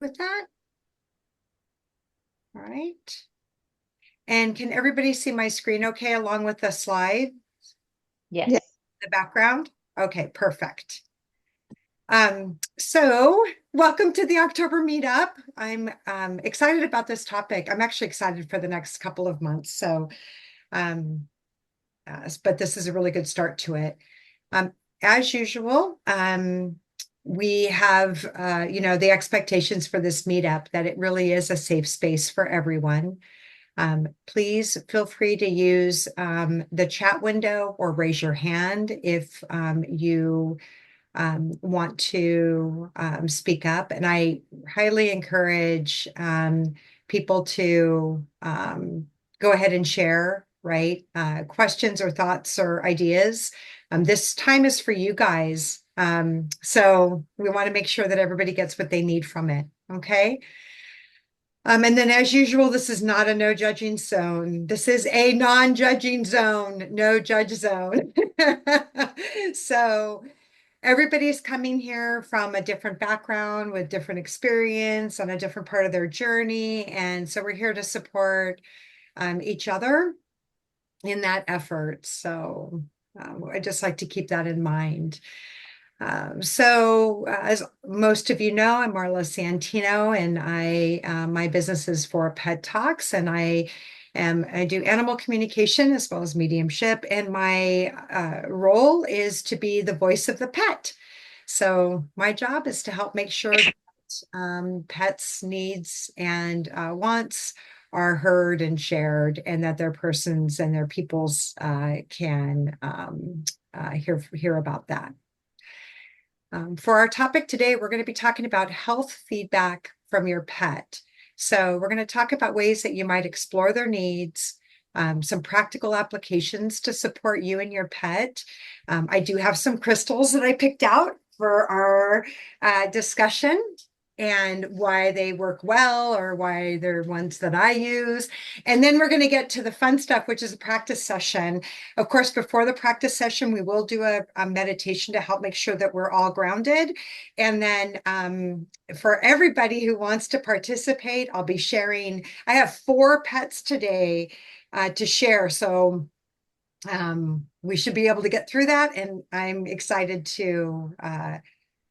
with that? All right. And can everybody see my screen okay along with the slide, Yes. the background? Okay, perfect. So welcome to the October meetup. I'm excited about this topic. I'm actually excited for the next couple of months. So, um, but this is a really good start to it. Um, as usual, we have, the expectations for this meetup that it really is a safe space for everyone. Please feel free to use the chat window or raise your hand if you want to speak up. And I highly encourage people to go ahead and share, right? Questions or thoughts or ideas. This time is for you guys. So we want to make sure that everybody gets what they need from it. Okay. And then as usual, this is not a no judging zone. This is a non-judging zone, no judge zone. So everybody's coming here from a different background with different experience on a different part of their journey. And so we're here to support each other in that effort. So I just like to keep that in mind. As most of you know, I'm Marla Santino, and my business is For Pet Talks, and I do animal communication as well as mediumship, and my role is to be the voice of the pet. So my job is to help make sure that pets' needs and wants are heard and shared, and that their persons and their peoples can hear about that. For our topic today, we're going to be talking about health feedback from your pet. So we're going to talk about ways that you might explore their needs, some practical applications to support you and your pet. I do have some crystals that I picked out for our discussion and why they work well or why they're ones that I use. And then we're going to get to the fun stuff, which is a practice session. Of course, before the practice session, we will do a meditation to help make sure that we're all grounded. And then for everybody who wants to participate, I'll be sharing. I have 4 pets today to share. So we should be able to get through that. And I'm excited to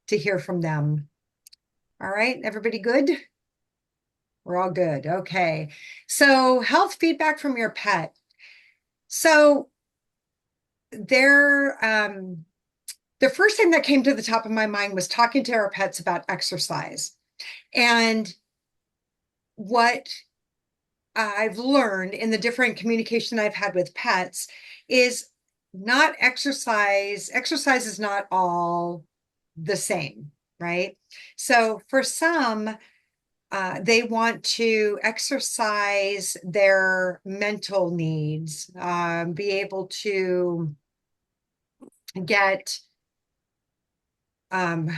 hear from them. All right, everybody good? We're all good. Okay. So health feedback from your pet. So there, the first thing that came to the top of my mind was talking to our pets about exercise. And what I've learned in the different communication I've had with pets is not exercise. Exercise is not all the same, right? So for some, they want to exercise their mental needs, be able to get um,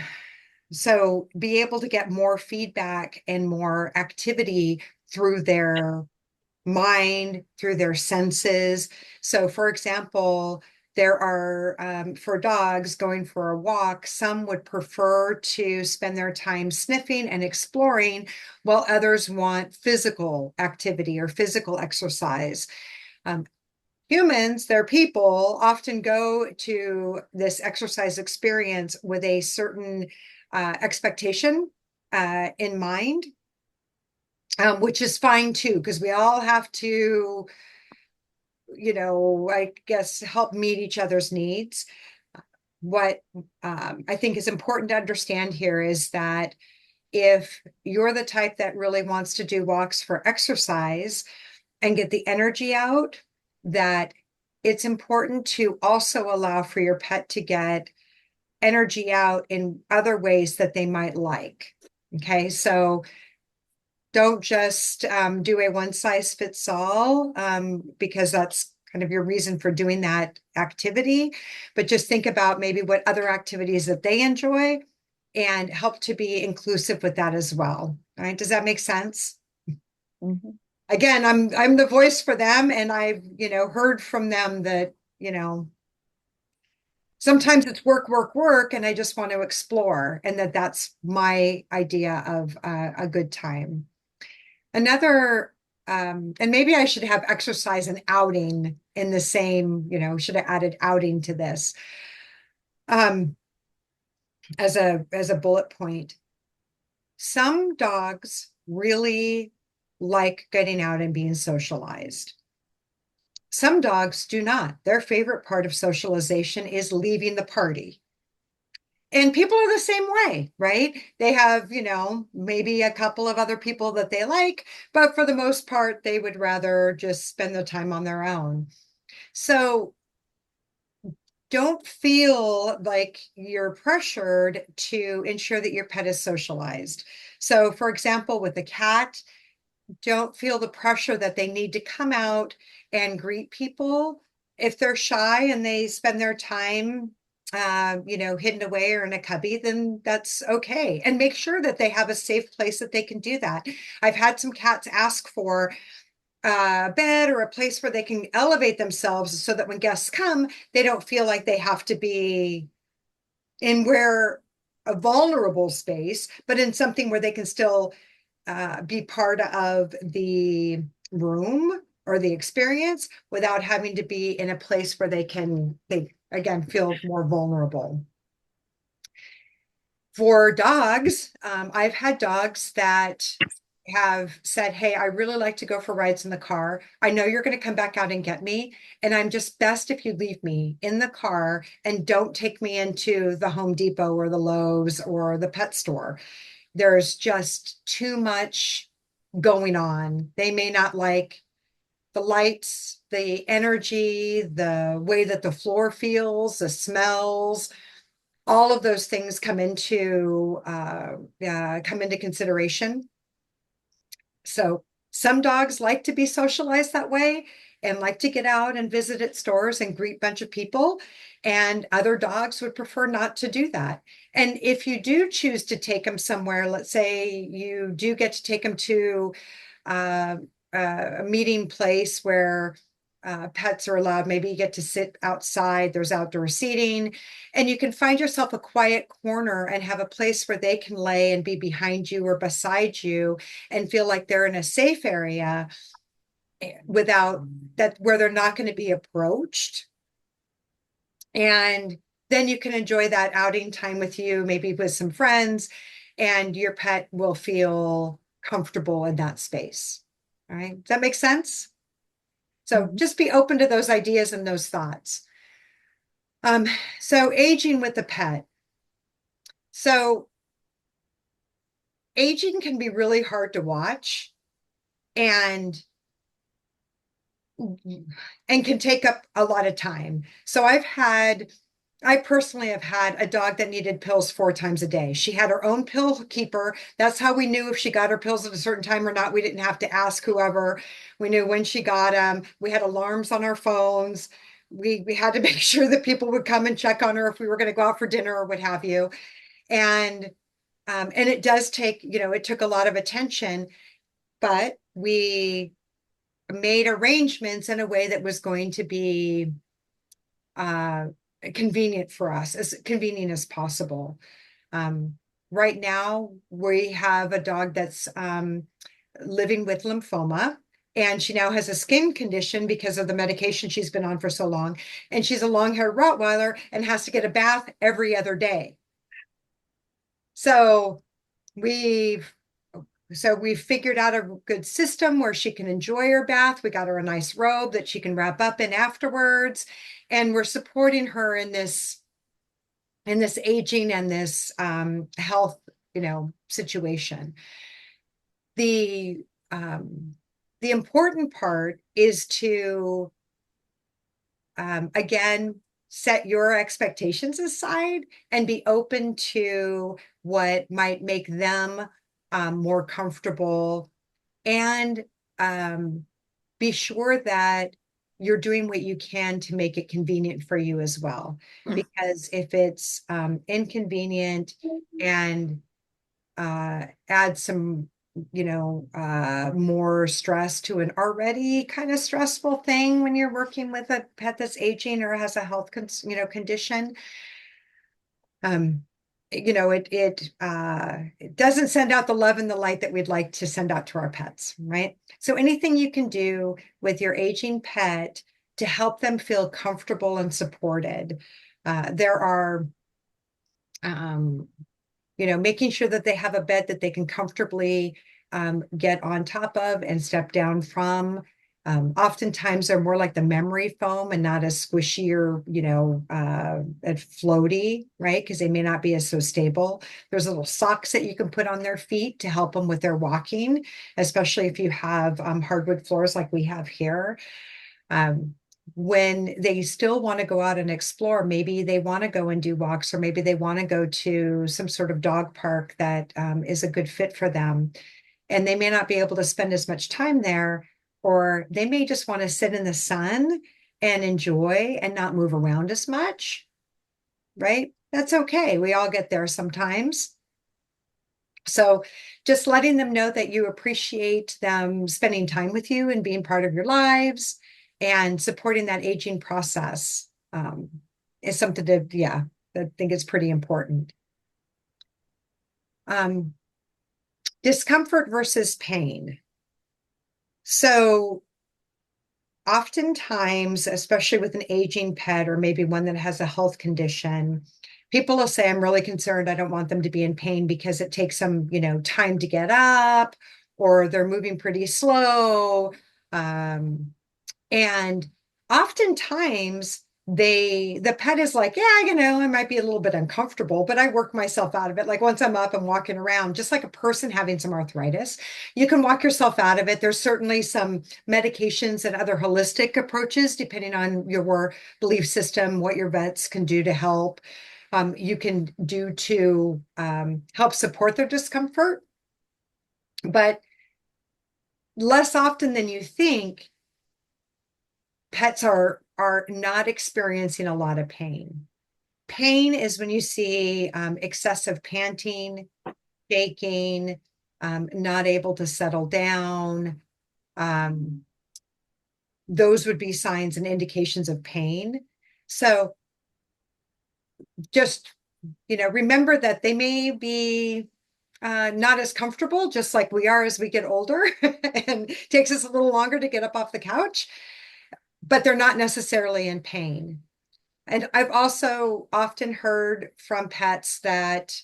so be able to get more feedback and more activity through their mind, through their senses. So, for example, there are, for dogs going for a walk, some would prefer to spend their time sniffing and exploring, while others want physical activity or physical exercise. Um, Humans, they're people, often go to this exercise experience with a certain expectation in mind, which is fine too, because we all have to, I guess, help meet each other's needs. What I think is important to understand here is that if you're the type that really wants to do walks for exercise and get the energy out, that it's important to also allow for your pet to get energy out in other ways that they might like. Okay, so don't just do a one size fits all because that's kind of your reason for doing that activity, but just think about maybe what other activities that they enjoy and help to be inclusive with that as well. All right, does that make sense? Mhm. Again, I'm the voice for them, and I've heard from them that Sometimes it's work, work, work, and I just want to explore, and that's my idea of a good time. Another, and maybe I should have exercise and outing in the same, should have added outing to this um, as a bullet point. Some dogs really like getting out and being socialized. Some dogs do not. Their favorite part of socialization is leaving the party. And people are the same way, right? They have, maybe a couple of other people that they like, but for the most part, they would rather just spend the time on their own. So don't feel like you're pressured to ensure that your pet is socialized. So, for example, with a cat, don't feel the pressure that they need to come out and greet people. If they're shy and they spend their time, hidden away or in a cubby, then that's okay. And make sure that they have a safe place that they can do that. I've had some cats ask for a bed or a place where they can elevate themselves so that when guests come, they don't feel like they have to be in where a vulnerable space, but in something where they can still be part of the room or the experience without having to be in a place where they again feel more vulnerable. For dogs, I've had dogs that have said, "Hey, I really like to go for rides in the car. I know you're going to come back out and get me, and I'm just best if you leave me in the car and don't take me into the Home Depot or the Lowe's or the pet store. There's just too much going on. They may not like the lights, the energy, the way that the floor feels, the smells, all of those things come into consideration. So some dogs like to be socialized that way and like to get out and visit at stores and greet a bunch of people. And other dogs would prefer not to do that. And if you do choose to take them somewhere, let's say you do get to take them to uh, a meeting place where pets are allowed, maybe you get to sit outside, there's outdoor seating, and you can find yourself a quiet corner and have a place where they can lay and be behind you or beside you and feel like they're in a safe area without that, where they're not going to be approached. And then you can enjoy that outing time with you, maybe with some friends, and your pet will feel comfortable in that space. All right. Does that make sense? So Mhm. just be open to those ideas and those thoughts. Um, so aging with the pet. So aging can be really hard to watch and and can take up a lot of time. So I personally have had a dog that needed pills 4 times a day. She had her own pill keeper. That's how we knew if she got her pills at a certain time or not. We didn't have to ask whoever. We knew when she got them. We had alarms on our phones. We had to make sure that people would come and check on her if we were going to go out for dinner or what have you. And and it does take, it took a lot of attention, but we made arrangements in a way that was going to be uh, convenient for us, as convenient as possible. Um, right now, we have a dog that's living with lymphoma, and she now has a skin condition because of the medication she's been on for so long. And she's a long-haired Rottweiler and has to get a bath every other day. So we've So we figured out a good system where she can enjoy her bath. We got her a nice robe that she can wrap up in afterwards. And we're supporting her in this aging and this health, situation. The um, the important part is to again set your expectations aside and be open to what might make them more comfortable and um, be sure that you're doing what you can to make it convenient for you as well. Because if it's inconvenient and add some more stress to an already kind of stressful thing when you're working with a pet that's aging or has a health condition. Um, it doesn't send out the love and the light that we'd like to send out to our pets, right? So anything you can do with your aging pet to help them feel comfortable and supported. There are making sure that they have a bed that they can comfortably get on top of and step down from. Oftentimes they're more like the memory foam and not as squishy or, and floaty, right? Because they may not be as so stable. There's little socks that you can put on their feet to help them with their walking, especially if you have hardwood floors like we have here. Um, when they still want to go out and explore, maybe they want to go and do walks, or maybe they want to go to some sort of dog park that is a good fit for them. And they may not be able to spend as much time there, or they may just want to sit in the sun and enjoy and not move around as much, right? That's okay. We all get there sometimes. So just letting them know that you appreciate them spending time with you and being part of your lives and supporting that aging process is something to, yeah, I think it's pretty important. Um, Discomfort versus pain. So oftentimes, especially with an aging pet or maybe one that has a health condition, people will say, I'm really concerned. I don't want them to be in pain because it takes them, time to get up or they're moving pretty slow. And oftentimes the pet is like, yeah, I might be a little bit uncomfortable, but I work myself out of it. Like once I'm up and walking around, just like a person having some arthritis, you can walk yourself out of it. There's certainly some medications and other holistic approaches, depending on your belief system, what your vets can do to help. You can do to help support their discomfort. But less often than you think, pets are not experiencing a lot of pain. Pain is when you see excessive panting, shaking, not able to settle down. Um, those would be signs and indications of pain. So just, remember that they may be not as comfortable, just like we are as we get older, and takes us a little longer to get up off the couch, but they're not necessarily in pain. And I've also often heard from pets that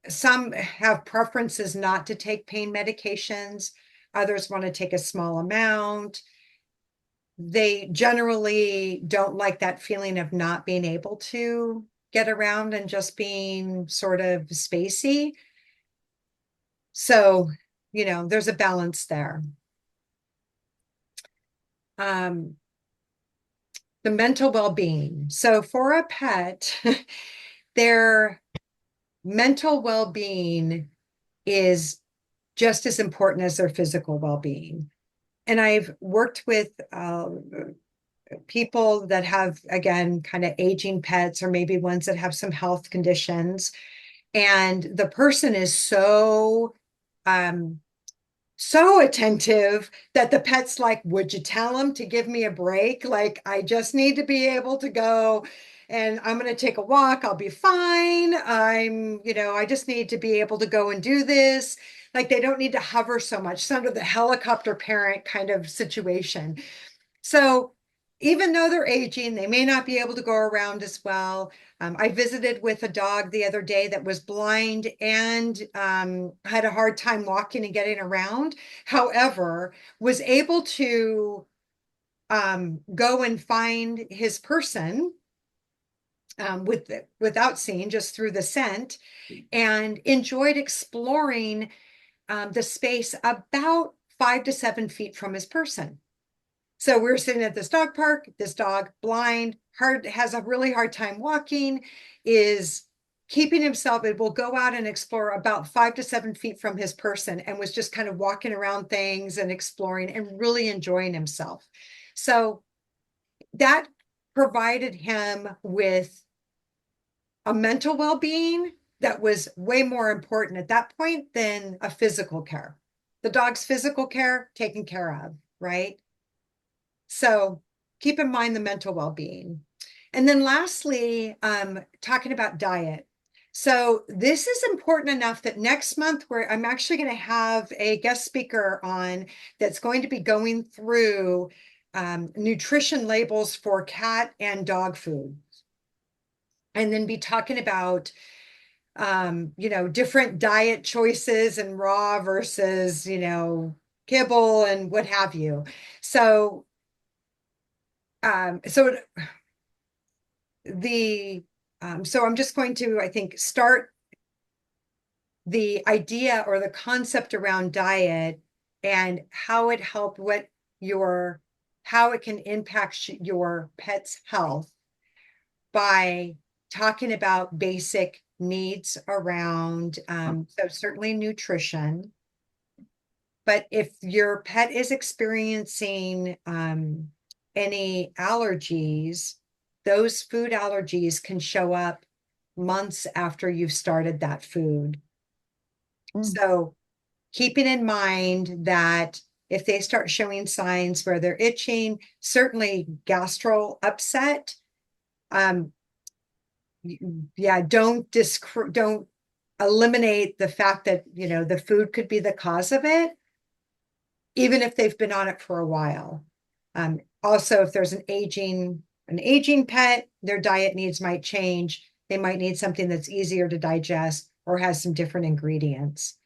some have preferences not to take pain medications. Others want to take a small amount. They generally don't like that feeling of not being able to get around and just being sort of spacey. So, there's a balance there. Um, the mental well-being. So for a pet, their mental well-being is just as important as their physical well-being. And I've worked with people that have, again, kind of aging pets or maybe ones that have some health conditions. And the person is so attentive that the pet's like, would you tell him to give me a break? Like, I just need to be able to go and I'm going to take a walk. I'll be fine. I just need to be able to go and do this. Like, they don't need to hover so much. Sort of the helicopter parent kind of situation. So even though they're aging, they may not be able to go around as well. I visited with a dog the other day that was blind and had a hard time walking and getting around. However, was able to go and find his person without seeing, just through the scent, and enjoyed exploring the space about 5 to 7 feet from his person. So we're sitting at this dog park, this dog, blind, has a really hard time walking, is keeping himself, it will go out and explore about 5 to 7 feet from his person, and was just kind of walking around things and exploring and really enjoying himself. So that provided him with a mental well-being that was way more important at that point than a physical care. The dog's physical care taken care of, right? So keep in mind the mental well-being. And then lastly, talking about diet. So this is important enough that next month I'm actually going to have a guest speaker on that's going to be going through nutrition labels for cat and dog food. And then be talking about different diet choices and raw versus, kibble and what have you. So so the so I'm just going to, I think, start the idea or the concept around diet and how it helped how it can impact your pet's health by talking about basic needs around so certainly nutrition. But if your pet is experiencing any allergies, those food allergies can show up months after you've started that food. So keeping in mind that if they start showing signs where they're itching, certainly gastro upset, yeah, don't eliminate the fact that, the food could be the cause of it, even if they've been on it for a while. Also, if there's an aging pet, their diet needs might change. They might need something that's easier to digest or has some different ingredients.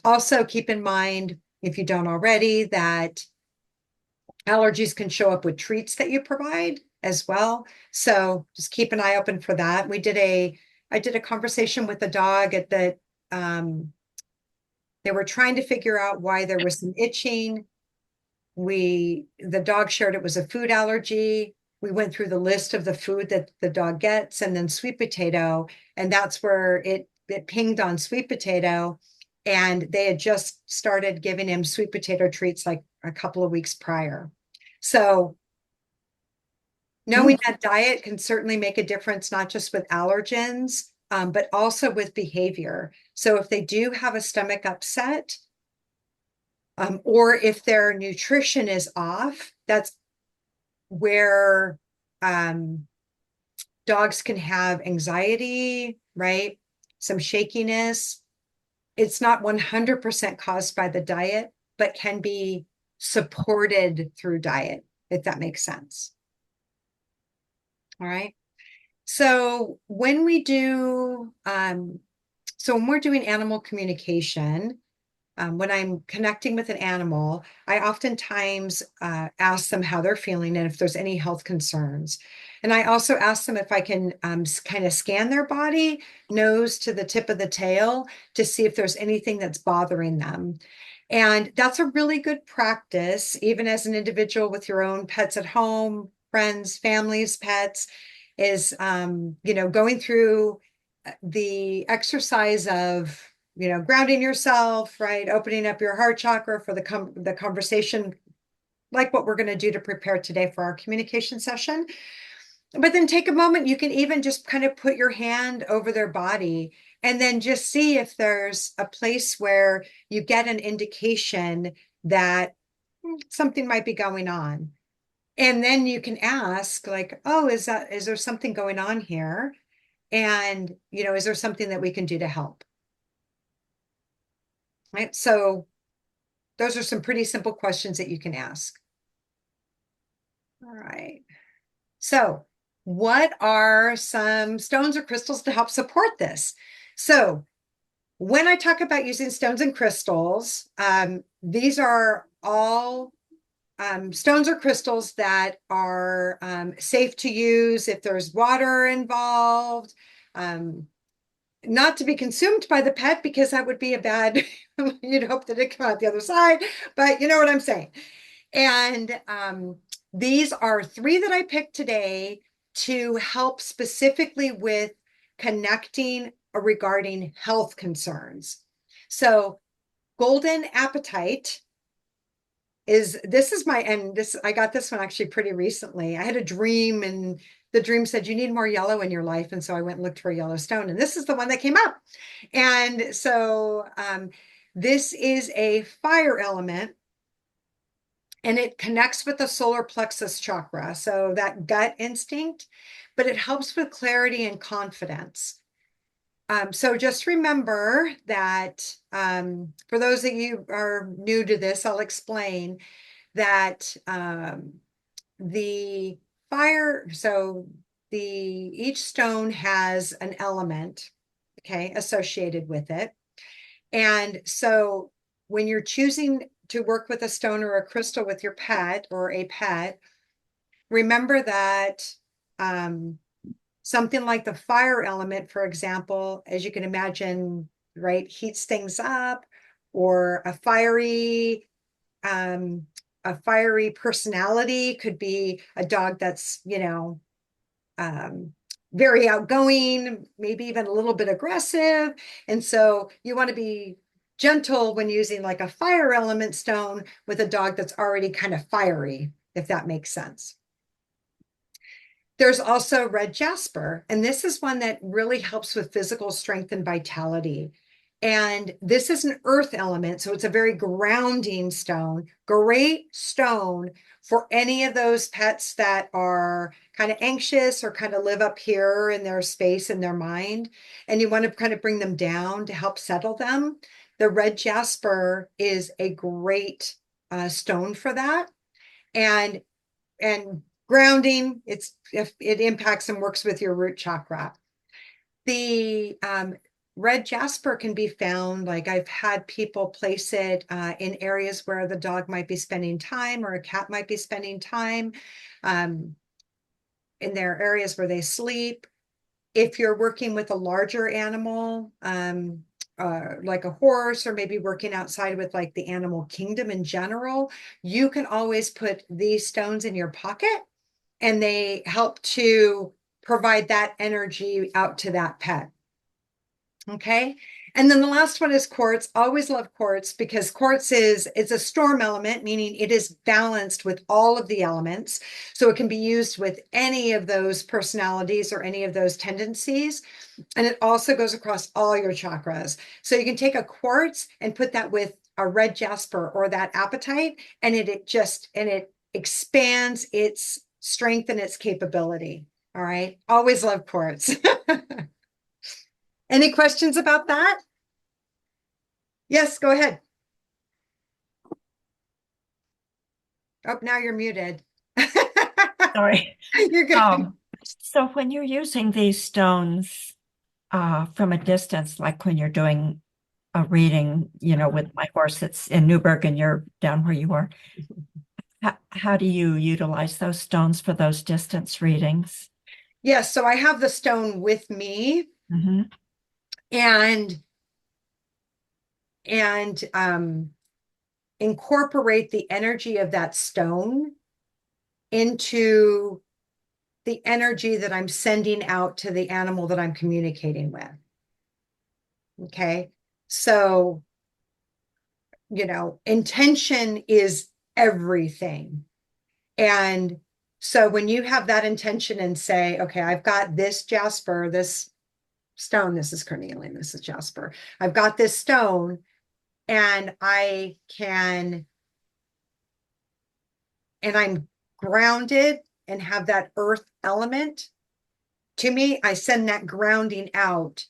Also, keep in mind, if you don't already, that allergies can show up with treats that you provide as well. So just keep an eye open for that. I did a conversation with a dog at they were trying to figure out why there was some itching. The dog shared it was a food allergy. We went through the list of the food that the dog gets and then sweet potato. And that's where it pinged on sweet potato. And they had just started giving him sweet potato treats like a couple of weeks prior. So knowing that diet can certainly make a difference, not just with allergens, but also with behavior. So if they do have a stomach upset, or if their nutrition is off, that's where dogs can have anxiety, right? Some shakiness. It's not 100% caused by the diet, but can be supported through diet, if that makes sense. All right. So when we're doing animal communication, when I'm connecting with an animal, I oftentimes ask them how they're feeling and if there's any health concerns. And I also ask them if I can kind of scan their body, nose to the tip of the tail, to see if there's anything that's bothering them. And that's a really good practice, even as an individual with your own pets at home, friends, families, pets, is, going through the exercise of grounding yourself, right? Opening up your heart chakra for the conversation, like what we're going to do to prepare today for our communication session. But then take a moment, you can even just kind of put your hand over their body and then just see if there's a place where you get an indication that something might be going on. And then you can ask, like, oh, is there something going on here? And, is there something that we can do to help? Right. So those are some pretty simple questions that you can ask. All right. So what are some stones or crystals to help support this? So when I talk about using stones and crystals, these are all stones or crystals that are safe to use if there's water involved. Not to be consumed by the pet, because that would be a bad, you'd hope that it come out the other side, but you know what I'm saying. And these are 3 that I picked today to help specifically with connecting regarding health concerns. So golden apatite I got this one actually pretty recently. I had a dream and the dream said, you need more yellow in your life. And so I went and looked for a yellow stone, and this is the one that came up. And so this is a fire element, and it connects with the solar plexus chakra. So that gut instinct, but it helps with clarity and confidence. So just remember that for those of you who are new to this, I'll explain that the fire, so each stone has an element, okay, associated with it. And so when you're choosing to work with a stone or a crystal with your pet or a pet, remember that something like the fire element, for example, as you can imagine, right, heats things up, or a fiery personality could be a dog that's, very outgoing, maybe even a little bit aggressive. And so you want to be gentle when using like a fire element stone with a dog that's already kind of fiery, if that makes sense. There's also red jasper, and this is one that really helps with physical strength and vitality. And this is an earth element, so it's a very grounding stone. Great stone for any of those pets that are kind of anxious or kind of live up here in their space and their mind, and you want to kind of bring them down to help settle them. The red jasper is a great stone for that. And grounding, if it impacts and works with your root chakra. The red jasper can be found, like I've had people place it in areas where the dog might be spending time or a cat might be spending time, in their areas where they sleep. If you're working with a larger animal, like a horse, or maybe working outside with like the animal kingdom in general, you can always put these stones in your pocket, and they help to provide that energy out to that pet. Okay. And then the last one is quartz. Always love quartz because quartz it's a storm element, meaning it is balanced with all of the elements. So it can be used with any of those personalities or any of those tendencies. And it also goes across all your chakras. So you can take a quartz and put that with a red jasper or that apatite, and it expands its strength and its capability. All right. Always love quartz. Any questions about that? Yes, go ahead. Oh, now you're muted. Sorry. You're good. So when you're using these stones from a distance, like when you're doing a reading, with my horse that's in Newburgh and you're down where you are, how do you utilize those stones for those distance readings? Yes, so I have the stone with me, Mm-hmm. and incorporate the energy of that stone into the energy that I'm sending out to the animal that I'm communicating with. Okay. So, intention is everything. And so when you have that intention and say, okay, I've got this jasper, this stone, this is carnelian, this is jasper. I've got this stone, and I'm grounded and have that earth element to me. I send that grounding out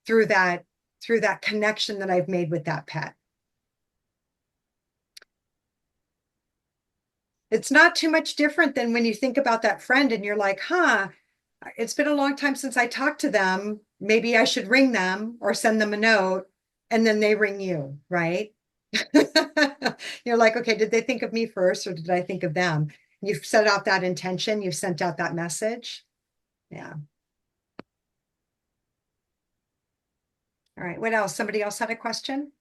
through that connection that I've made with that pet. It's not too much different than when you think about that friend and you're like, it's been a long time since I talked to them. Maybe I should ring them or send them a note, and then they ring you, right? You're like, okay, did they think of me first or did I think of them? You've set out that intention, you've sent out that message. Yeah. All right. What else? Somebody else had a question?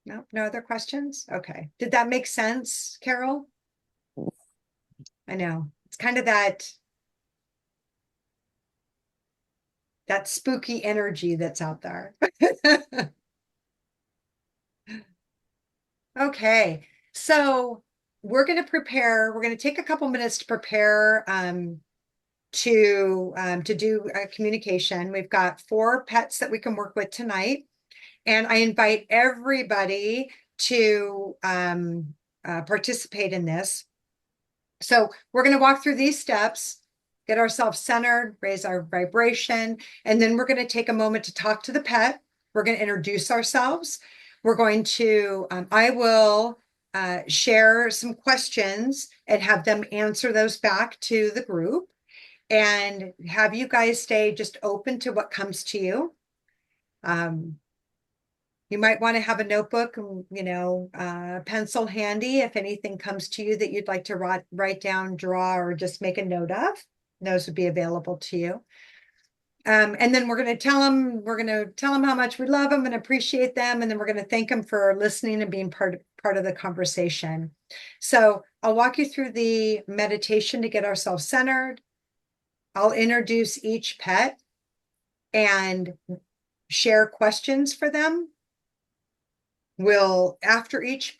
No, no other questions? Okay. Did that make sense, Carol? I know. It's kind of that spooky energy that's out there. Okay, so we're going to take a couple minutes to prepare to do a communication. We've got 4 pets that we can work with tonight, and I invite everybody to participate in this. So we're going to walk through these steps, get ourselves centered, raise our vibration, and then we're going to take a moment to talk to the pet. We're going to introduce ourselves. We're going to, I will share some questions and have them answer those back to the group, and have you guys stay just open to what comes to you. You might want to have a notebook, pencil handy if anything comes to you that you'd like to write down, draw, or just make a note of. Those would be available to you. And then we're going to tell them how much we love them and appreciate them. And then we're going to thank them for listening and being part of the conversation. So I'll walk you through the meditation to get ourselves centered. I'll introduce each pet and share questions for them. After each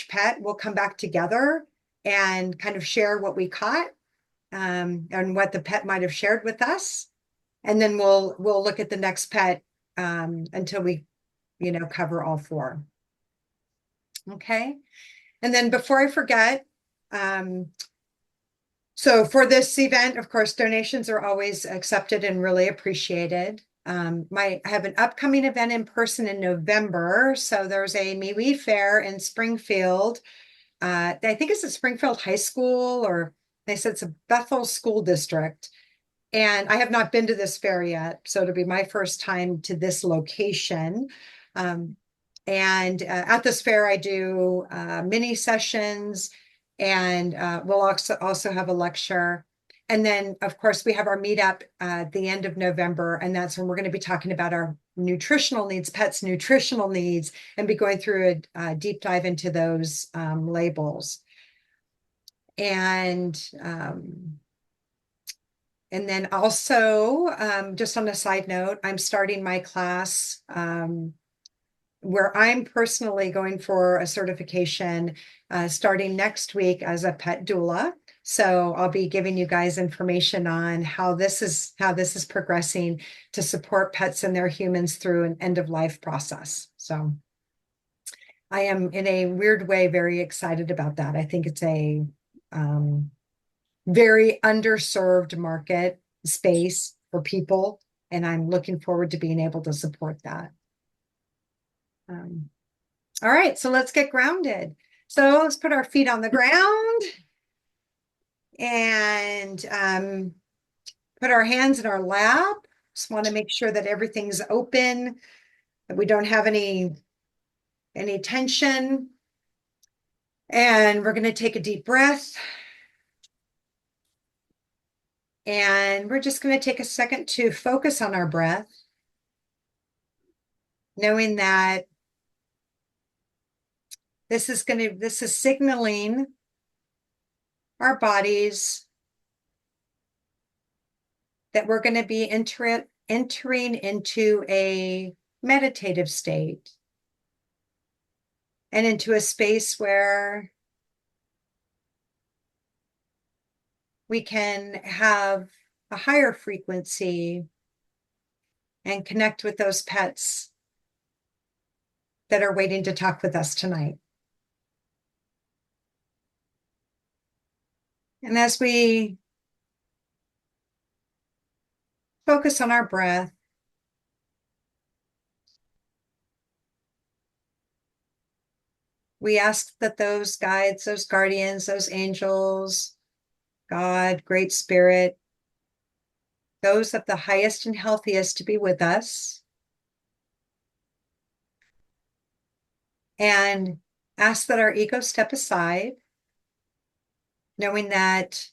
pet, we'll come back together and kind of share what we caught, and what the pet might have shared with us. And then we'll look at the next pet until we, cover all 4. Okay. And then before I forget, so for this event, of course, donations are always accepted and really appreciated. I have an upcoming event in person in November. So there's a MeWe Fair in Springfield. I think it's at Springfield High School, or they said it's a Bethel School District. And I have not been to this fair yet, so it'll be my first time to this location. And at this fair, I do mini sessions, and we'll also have a lecture. And then, of course, we have our meetup at the end of November, and that's when we're going to be talking about our nutritional needs, pets' nutritional needs, and be going through a deep dive into those labels. And then also, just on a side note, I'm starting my class where I'm personally going for a certification starting next week as a pet doula. So I'll be giving you guys information on how this is progressing to support pets and their humans through an end of life process. So I am, in a weird way, very excited about that. I think it's a very underserved market space for people, and I'm looking forward to being able to support that. All right, so let's get grounded. So let's put our feet on the ground and put our hands in our lap. Just want to make sure that everything's open, that we don't have any tension. And we're going to take a deep breath. And we're just going to take a second to focus on our breath, knowing that this is signaling our bodies that we're going to be entering into a meditative state and into a space where we can have a higher frequency and connect with those pets that are waiting to talk with us tonight. And as we focus on our breath, we ask that those guides, those guardians, those angels, God, Great Spirit, those of the highest and healthiest to be with us, and ask that our ego step aside, knowing that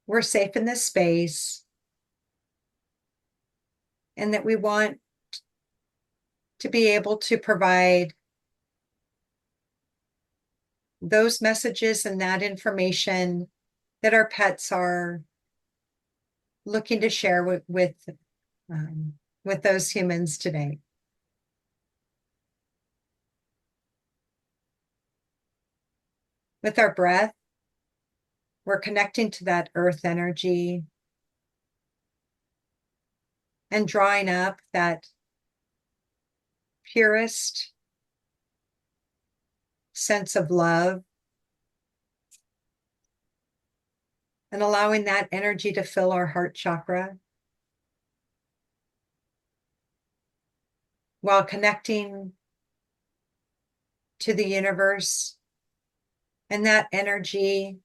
we're safe in this space and that we want to be able to provide those messages and that information that our pets are looking to share with those humans today. With our breath, we're connecting to that earth energy and drawing up that purest sense of love and allowing that energy to fill our heart chakra while connecting to the universe. And that energy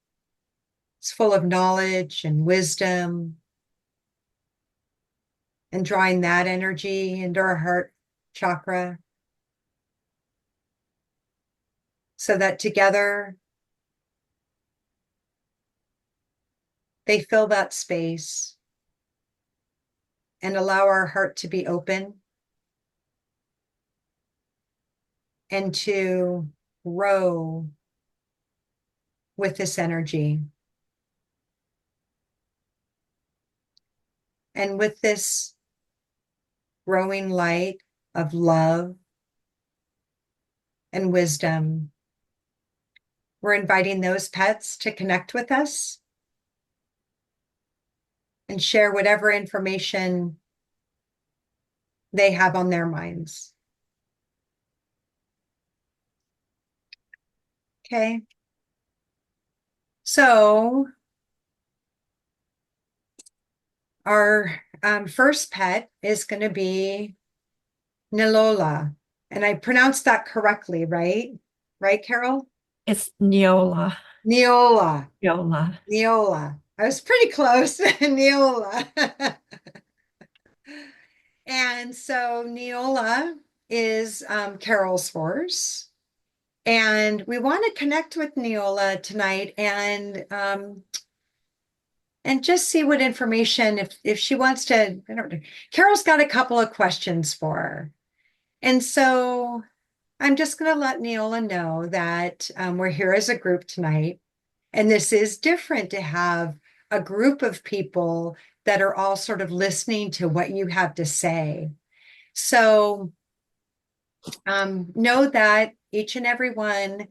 is full of knowledge and wisdom, and drawing that energy into our heart chakra so that together they fill that space and allow our heart to be open and to grow with this energy. And with this growing light of love and wisdom, we're inviting those pets to connect with us and share whatever information they have on their minds. Okay. So our first pet is going to be Nilola. And I pronounced that correctly, right? Right, Carol? It's Neola. Neola. Neola. Neola. I was pretty close. Neola. And so Neola is Carol's horse. And we want to connect with Neola tonight and just see what information, if she wants to, I don't know. Carol's got a couple of questions for her. And so I'm just going to let Neola know that we're here as a group tonight. And this is different to have a group of people that are all sort of listening to what you have to say. So know that each and every one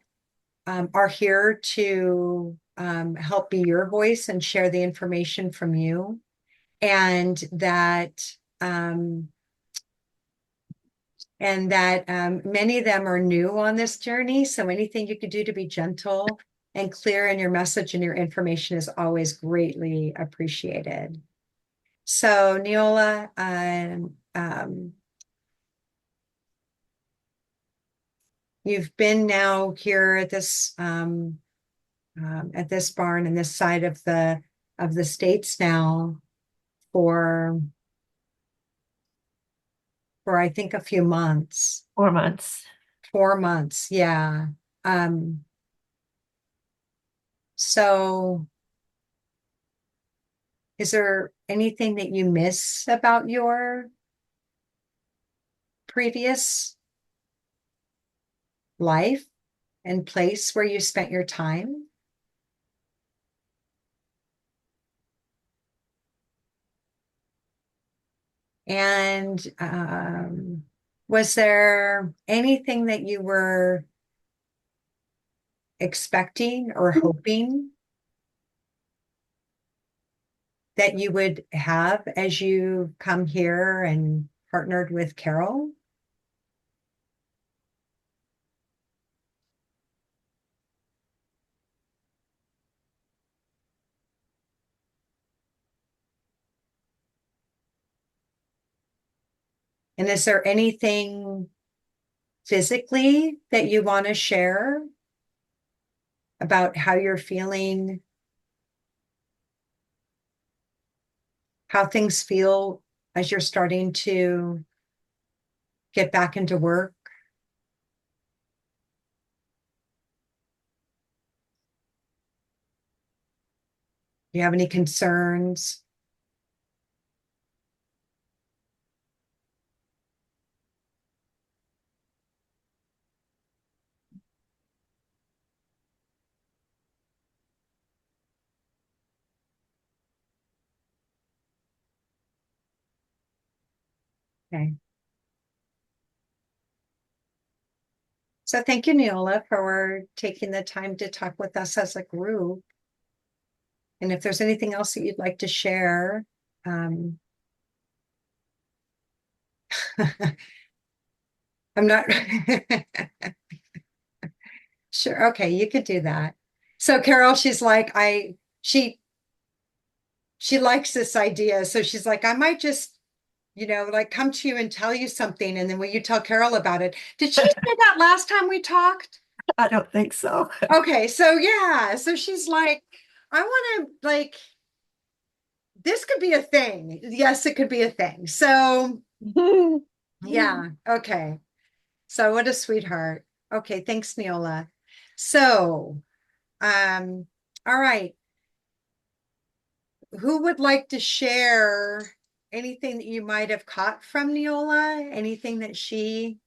are here to help be your voice and share the information from you. And that many of them are new on this journey. So anything you could do to be gentle and clear in your message and your information is always greatly appreciated. So Neola, you've been now here at this barn and this side of the States now for I think a few months. 4 months. 4 months, yeah. So is there anything that you miss about your previous life and place where you spent your time? And was there anything that you were expecting or hoping that you would have as you come here and partnered with Carol? And is there anything physically that you want to share about how you're feeling, how things feel as you're starting to get back into work? Do you have any concerns? Okay. So thank you, Neola, for taking the time to talk with us as a group. And if there's anything else that you'd like to share, I'm not sure. Okay, you could do that. So Carol, she's like, she likes this idea. So she's like, I might just, like come to you and tell you something. And then will you tell Carol about it? Did she say that last time we talked? I don't think so. Okay, so yeah. So she's like, I want to like, this could be a thing. Yes, it could be a thing. So yeah, okay. So what a sweetheart. Okay, thanks, Neola. So, all right. Who would like to share anything that you might have caught from Neola? Anything that she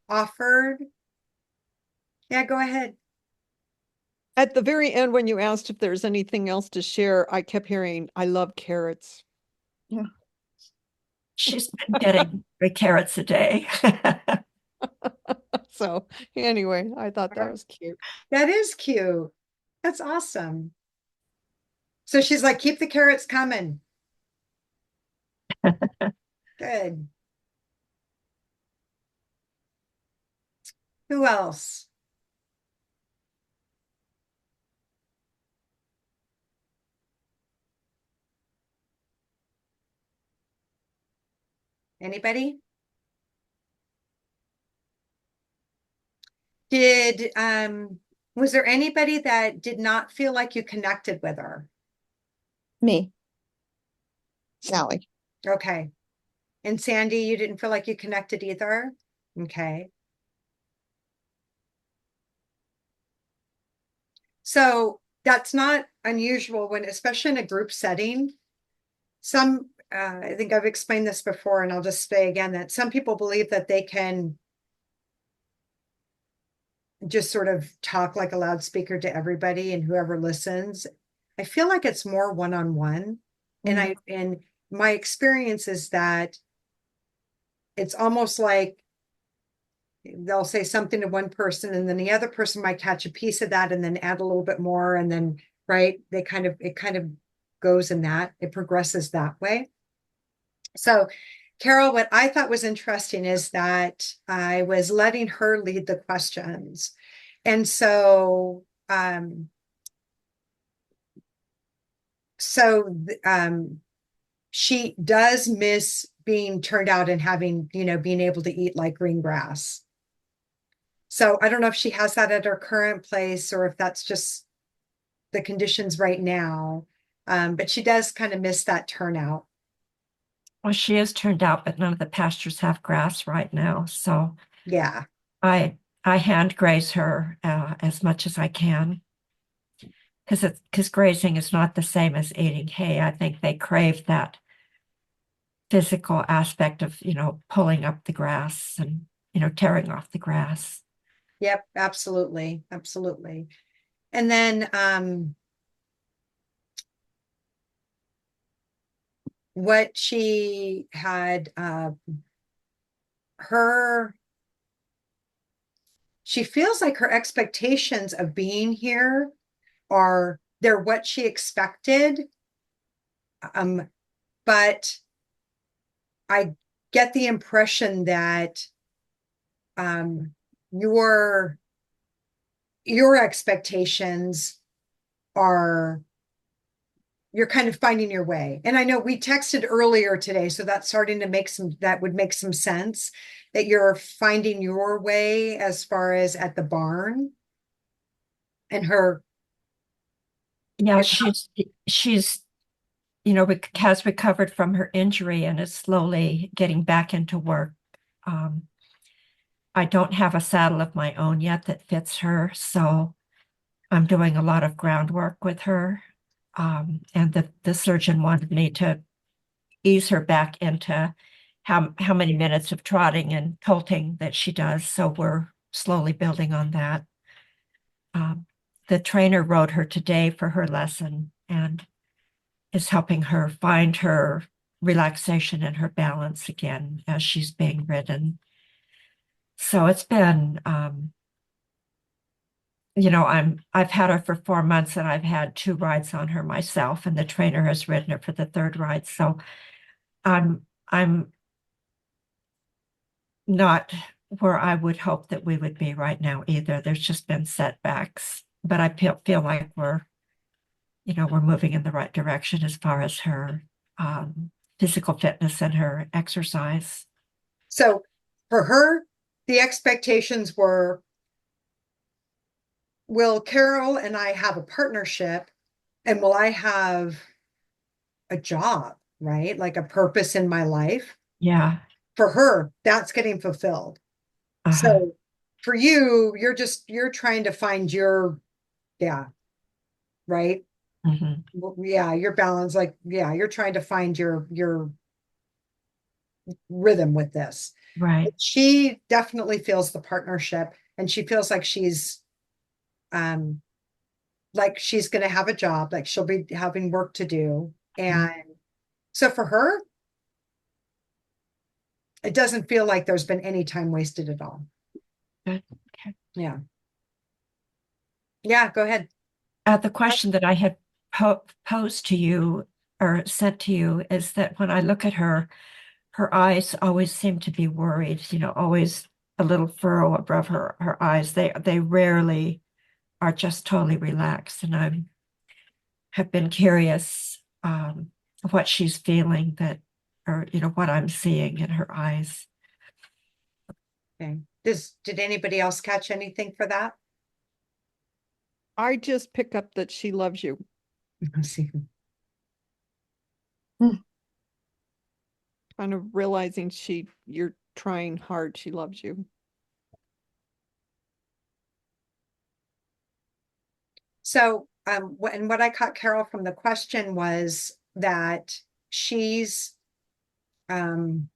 offered? Yeah, go ahead. At the very end, when you asked if there's anything else to share, I kept hearing, I love carrots. She's been getting 3 carrots a day. So anyway, I thought that was cute. That is cute. That's awesome. So she's like, keep the carrots coming. Good. Who else? Anybody? Was there anybody that did not feel like you connected with her? Me. Sally. Okay. And Sandy, you didn't feel like you connected either? Okay. So that's not unusual when, especially in a group setting, I think I've explained this before, and I'll just say again that some people believe that they can just sort of talk like a loudspeaker to everybody and whoever listens. I feel like it's more one-on-one. And my experience is that it's almost like they'll say something to one person and then the other person might catch a piece of that and then add a little bit more. And then, right, it kind of goes in that, it progresses that way. So Carol, what I thought was interesting is that I was letting her lead the questions. And so, she does miss being turned out and having, being able to eat like green grass. So I don't know if she has that at her current place or if that's just the conditions right now. But she does kind of miss that turnout. Well, she is turned out, but none of the pastures have grass right now. So Yeah. I hand graze her as much as I can. Because grazing is not the same as eating hay. I think they crave that physical aspect of, pulling up the grass and, tearing off the grass. Yep, absolutely. Absolutely. And then what she had she feels like her expectations of being here they're what she expected. But I get the impression that your expectations are you're kind of finding your way. And I know we texted earlier today, so that's starting to that would make some sense that you're finding your way as far as at the barn and her. Yeah, she's has recovered from her injury and is slowly getting back into work. I don't have a saddle of my own yet that fits her, so I'm doing a lot of groundwork with her. And the surgeon wanted me to ease her back into how many minutes of trotting and colting that she does. So we're slowly building on that. The trainer rode her today for her lesson and is helping her find her relaxation and her balance again as she's being ridden. So it's been, I've had her for 4 months and I've had 2 rides on her myself, and the trainer has ridden her for the third ride. So I'm not where I would hope that we would be right now either. There's just been setbacks, but I feel like we're moving in the right direction as far as her physical fitness and her exercise. So for her, the expectations were, will Carol and I have a partnership, and will I have a job, right? Like a purpose in my life. Yeah. For her, that's getting fulfilled. Uh-huh. So for you, you're trying to find your, yeah, right? Mhm. Yeah, your balance, like, yeah, you're trying to find your rhythm with this. Right. She definitely feels the partnership, and she feels um like she's going to have a job, like she'll be having work to do. And so for her, it doesn't feel like there's been any time wasted at all. Good. Okay. Yeah. Yeah, go ahead. The question that I had posed to you or sent to you is that when I look at her, her eyes always seem to be worried, always a little furrow above her eyes. They rarely are just totally relaxed. And I have been curious what she's feeling or what I'm seeing in her eyes. Okay. Did anybody else catch anything for that? I just pick up that she loves you. Let's see. Kind of realizing you're trying hard. She loves you. So, and what I caught, Carol, from the question was that she's, um,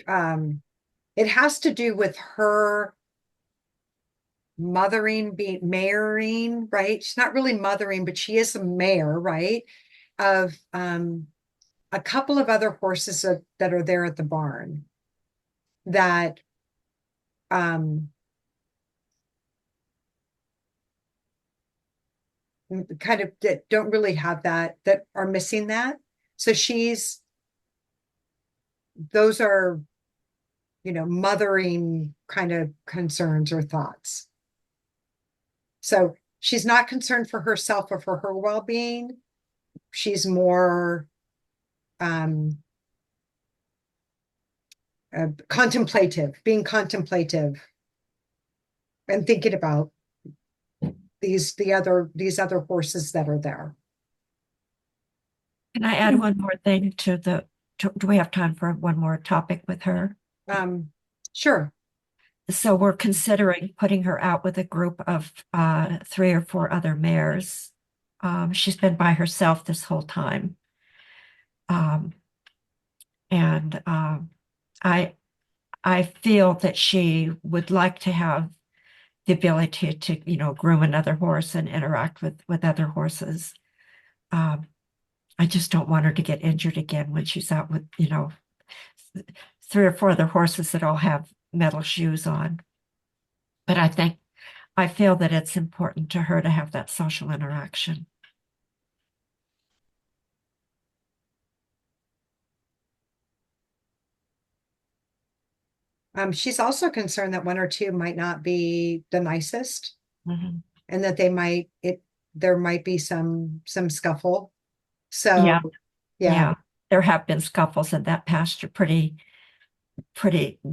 um, it has to do with her mothering, being mayoring, right? She's not really mothering, but she is a mayor, right? Of a couple of other horses that are there at the barn that um kind of that don't really have that are missing that. So those are, mothering kind of concerns or thoughts. So she's not concerned for herself or for her well-being. She's more um being contemplative and thinking about these other horses that are there. Can I add one more thing do we have time for one more topic with her? Sure. So we're considering putting her out with a group of 3 or 4 other mares. She's been by herself this whole time. And I feel that she would like to have the ability to, groom another horse and interact with other horses. I just don't want her to get injured again when she's out with, 3 or 4 other horses that all have metal shoes on. But I feel that it's important to her to have that social interaction. She's also concerned that one or two might not be the nicest, Mhm. and that there might be some scuffle. So Yeah, yeah, yeah. There have been scuffles in that pasture, pretty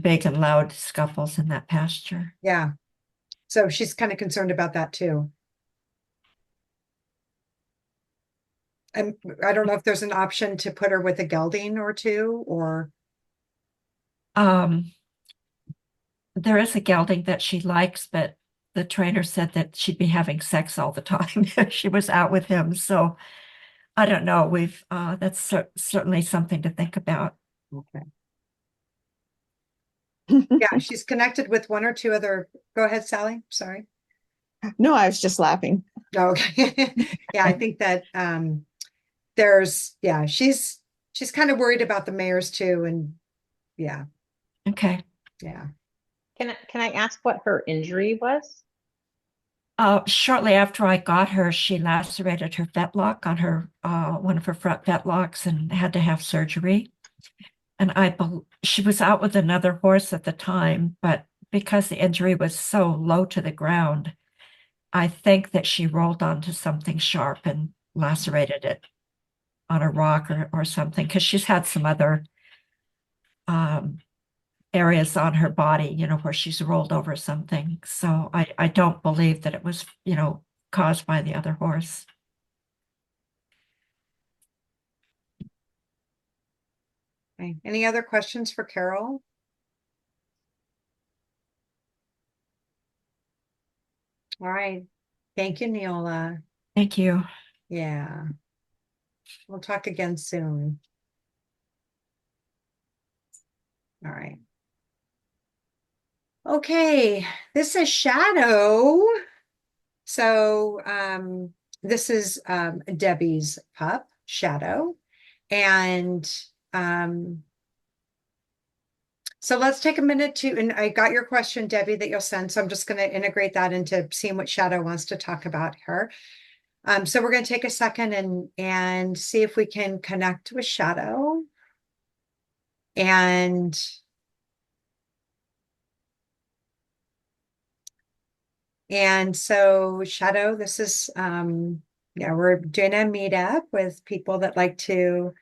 big and loud scuffles in that pasture. yeah. So she's kind of concerned about that too. And I don't know if there's an option to put her with a gelding or two, or Um, there is a gelding that she likes, but the trainer said that she'd be having sex all the time if she was out with him. So I don't know. That's certainly something to think about. okay. Yeah, she's connected with one or two other. Go ahead, Sally. Sorry. No, I was just laughing. No, okay. Yeah, I think that yeah, she's kind of worried about the mares too. And yeah, Okay. yeah. Can I ask what her injury was? Shortly after I got her, she lacerated her fetlock on her one of her front fetlocks and had to have surgery. And she was out with another horse at the time, but because the injury was so low to the ground, I think that she rolled onto something sharp and lacerated it on a rock or something, because she's had some other um, areas on her body, where she's rolled over something. So I don't believe that it was, caused by the other horse. Okay. Any other questions for Carol? All right. Thank you, Neola. Thank you. Yeah. We'll talk again soon. All right. Okay, this is Shadow. So this is Debbie's pup, Shadow. And so let's take a minute and I got your question, Debbie, that you'll send. So I'm just going to integrate that into seeing what Shadow wants to talk about her. So we're going to take a second and see if we can connect with Shadow. And so Shadow, this is yeah, we're doing a meetup with people that like to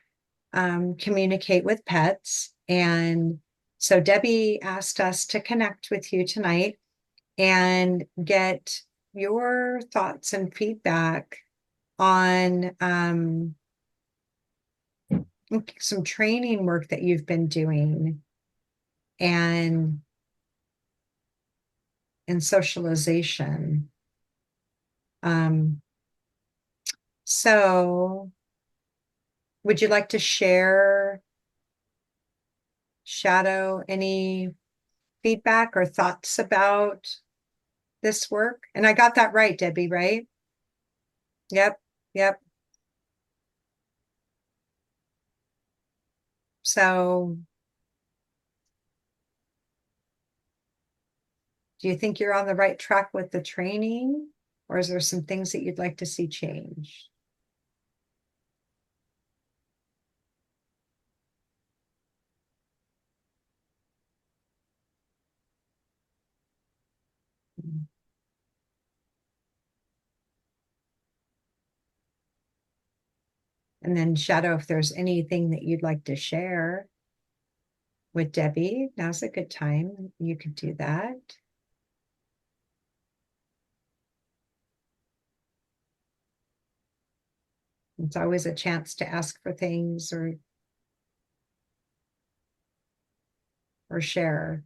communicate with pets. And so Debbie asked us to connect with you tonight and get your thoughts and feedback on some training work that you've been doing and socialization. So would you like to share, Shadow, any feedback or thoughts about this work? And I got that right, Debbie, right? Yep, yep. So do you think you're on the right track with the training, or is there some things that you'd like to see changed? And then Shadow, if there's anything that you'd like to share with Debbie, now's a good time. You could do that. It's always a chance to ask for things or share.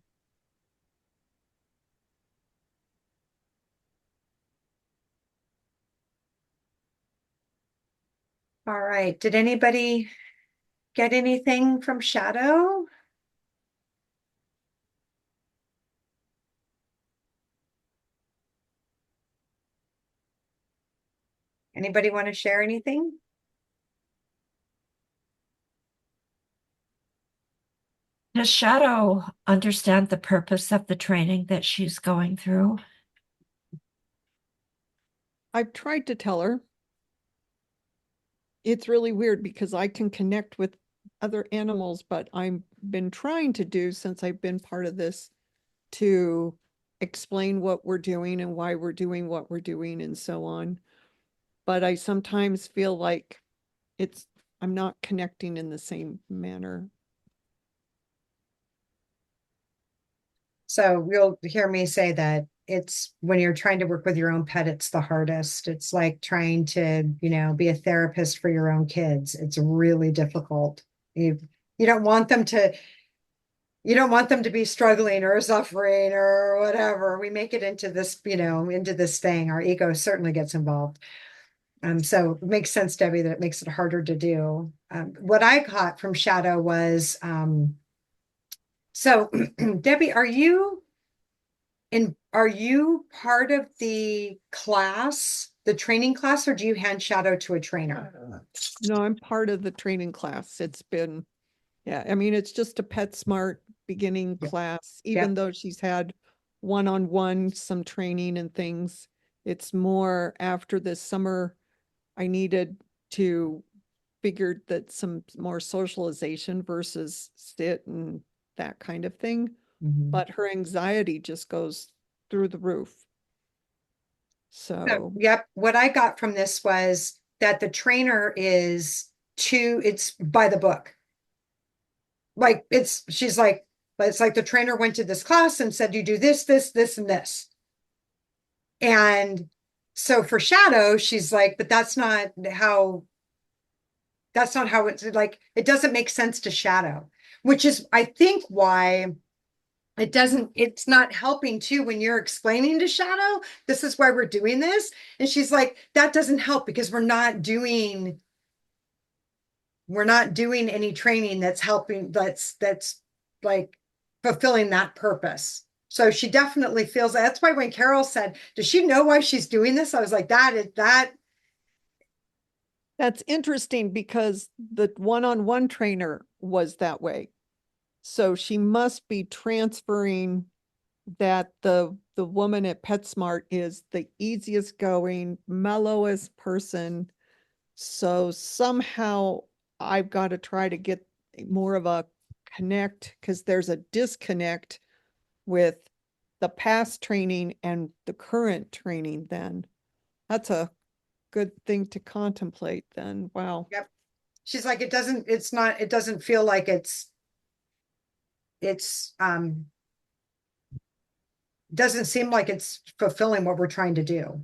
All right. Did anybody get anything from Shadow? Anybody want to share anything? Does Shadow understand the purpose of the training that she's going through? I've tried to tell her. It's really weird because I can connect with other animals, but I've been trying to do since I've been part of this to explain what we're doing and why we're doing what we're doing and so on. But I sometimes feel like I'm not connecting in the same manner. So you'll hear me say that it's when you're trying to work with your own pet, it's the hardest. It's like trying to, be a therapist for your own kids. It's really difficult. You don't want them to be struggling or suffering or whatever. We make it into this, into this thing. Our ego certainly gets involved. So it makes sense, Debbie, that it makes it harder to do. What I caught from Shadow was, so Debbie, are you part of the class the training class, or do you hand shadow to a trainer? No, I'm part of the training class. It's been, yeah, I mean, it's just a PetSmart beginning Yep. class, even though she's had one-on-one, some training and things. It's more after this summer, I needed to figure that some more socialization versus sit and that kind of thing. Mhm. But her anxiety just goes through the roof. So, So, yep, what I got from this was that the trainer it's by the book. Like she's like, but it's like the trainer went to this class and said, you do this, this, this, and this. And so for Shadow, she's like, but that's not how it's like, it doesn't make sense to Shadow, which is, I think, why it's not helping too when you're explaining to Shadow, this is why we're doing this. And she's like, that doesn't help because we're not doing any training that's helping, that's like fulfilling that purpose. So she definitely feels that's why when Carol said, does she know why she's doing this? I was like, that. that's interesting because the one-on-one trainer was that way. So she must be transferring that the woman at PetSmart is the easiest going, mellowest person. So somehow I've got to try to get more of a connect because there's a disconnect with the past training and the current training then. That's a good thing to contemplate then. Wow. Yep. She's like, it doesn't feel like it's doesn't seem like it's fulfilling what we're trying to do.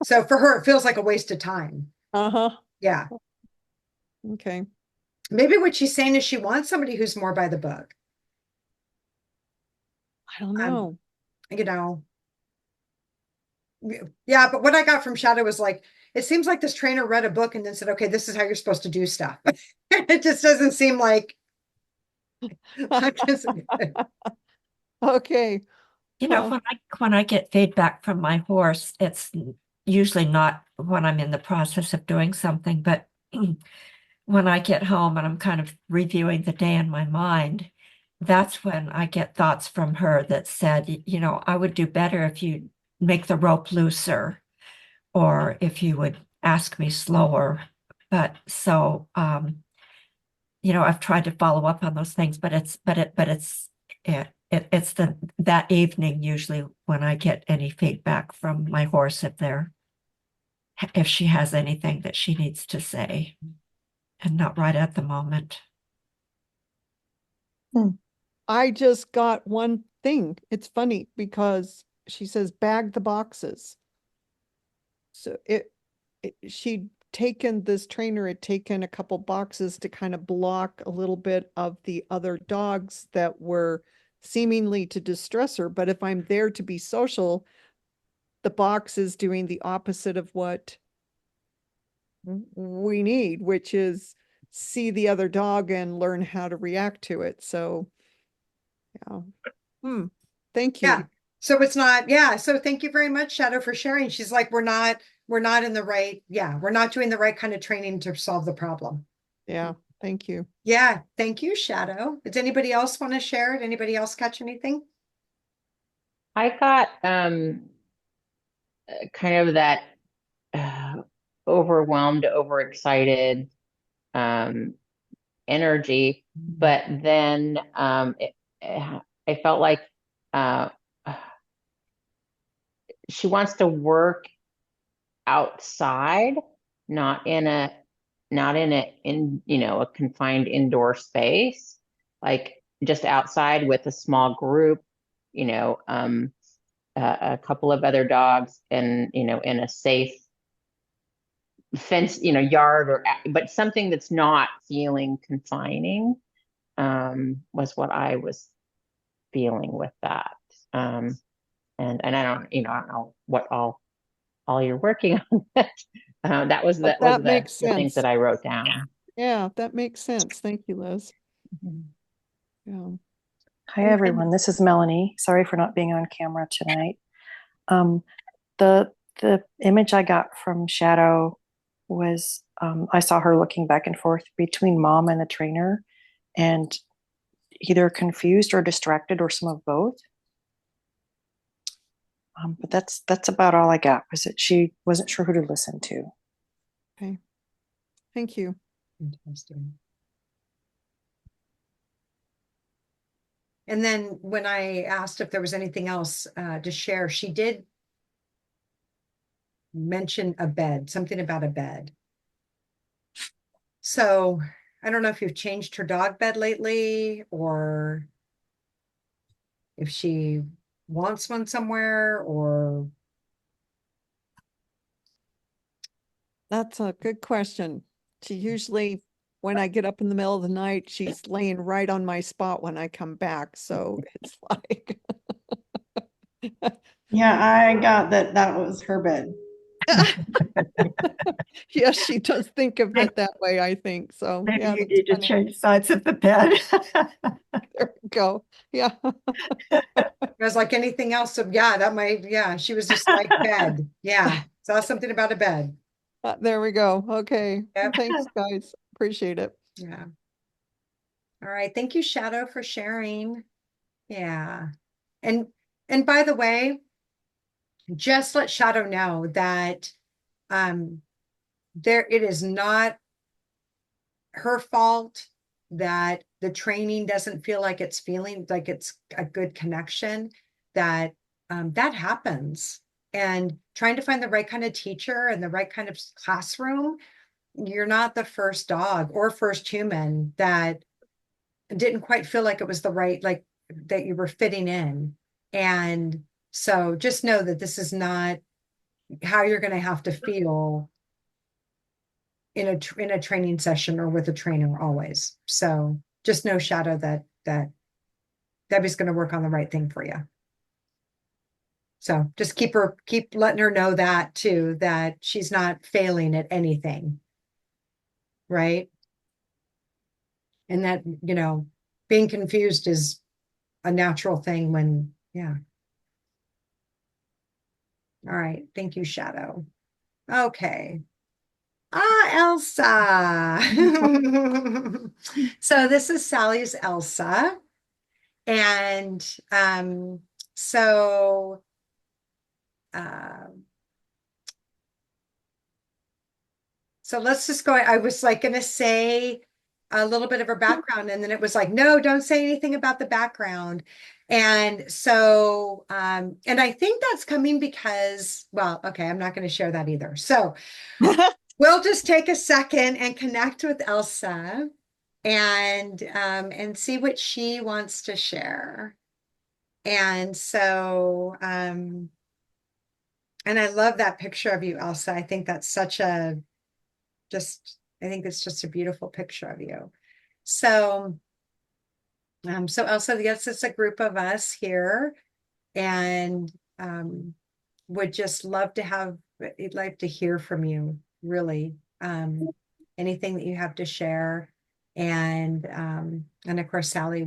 So for her, it feels like a waste of time. Uh-huh. Yeah. Okay. Maybe what she's saying is she wants somebody who's more by the book. I don't know. You know. Yeah, but what I got from Shadow was like, it seems like this trainer read a book and then said, okay, this is how you're supposed to do stuff. It just doesn't seem like Okay. You know, Well, when I get feedback from my horse, it's usually not when I'm in the process of doing something, but when I get home and I'm kind of reviewing the day in my mind, that's when I get thoughts from her that said, you know, I would do better if you make the rope looser, or if you would ask me slower. But so, you know, I've tried to follow up on those things, but it's that evening usually when I get any feedback from my horse if she has anything that she needs to say, and not right at the moment. I just got one thing. It's funny because she says bag the boxes. So she'd taken, this trainer had taken a couple boxes to kind of block a little bit of the other dogs that were seemingly to distress her. But if I'm there to be social, the box is doing the opposite of what we need, which is see the other dog and learn how to react to it. So, yeah. Thank you. yeah. So it's not, yeah. So thank you very much, Shadow, for sharing. She's like, we're not in the right, yeah, we're not doing the right kind of training to solve the problem. Yeah, thank you. Yeah, thank you, Shadow. Does anybody else want to share it? Anybody else catch anything? I got kind of that overwhelmed, overexcited energy, but then I felt like she wants to work outside, not in a a confined indoor space, like just outside with a small group, a couple of other dogs, and in a safe fence, yard, but something that's not feeling confining, was what I was feeling with that. And I don't know what all you're working on. That was But was that makes the things sense. that I wrote down. Yeah, that makes sense. Thank you, Liz. Yeah. Hi, everyone. This is Melanie. Sorry for not being on camera tonight. The the image I got from Shadow was I saw her looking back and forth between mom and the trainer and either confused or distracted or some of both. But that's about all I got, was that she wasn't sure who to listen to. Okay. Thank you. Interesting. And then when I asked if there was anything else to share, she did mention a bed, something about a bed. So I don't know if you've changed her dog bed lately or if she wants one somewhere or That's a good question. She usually, when I get up in the middle of the night, she's laying right on my spot when I come back. So it's like, Yeah, I got that was her bed. yes, she does think of it that way, I think. So Maybe yeah, you that's need to funny. change sides of the bed. There we go. Yeah. I was like anything else. So yeah, that might, yeah, she was just like bed. Yeah. Saw something about a bed. There we go. Okay. Yep. Thanks, guys. Appreciate it. Yeah. All right. Thank you, Shadow, for sharing. Yeah. And by the way, just let Shadow know that there it is not her fault that the training doesn't feel like it's feeling like it's a good connection, that that happens. And trying to find the right kind of teacher and the right kind of classroom, you're not the first dog or first human that didn't quite feel like it was the right, like that you were fitting in. And so just know that this is not how you're going to have to feel in a training session or with a trainer always. So just know, Shadow, that Debbie's going to work on the right thing for you. So just keep letting her know that too, that she's not failing at anything. Right. And that, being confused is a natural thing when, yeah. All right. Thank you, Shadow. Okay. Elsa. So this is Sally's Elsa. And so so let's just go. I was like going to say a little bit of her background, and then it was like, no, don't say anything about the background. And so, and I think that's coming because, well, okay, I'm not going to share that either. So we'll just take a second and connect with Elsa and see what she wants to share. And so, and I love that picture of you, Elsa. I think that's such a, I think it's just a beautiful picture of you. So, so Elsa, yes, it's a group of us here and, would just love to I'd like to hear from you, really. Anything that you have to share. And of course, Sally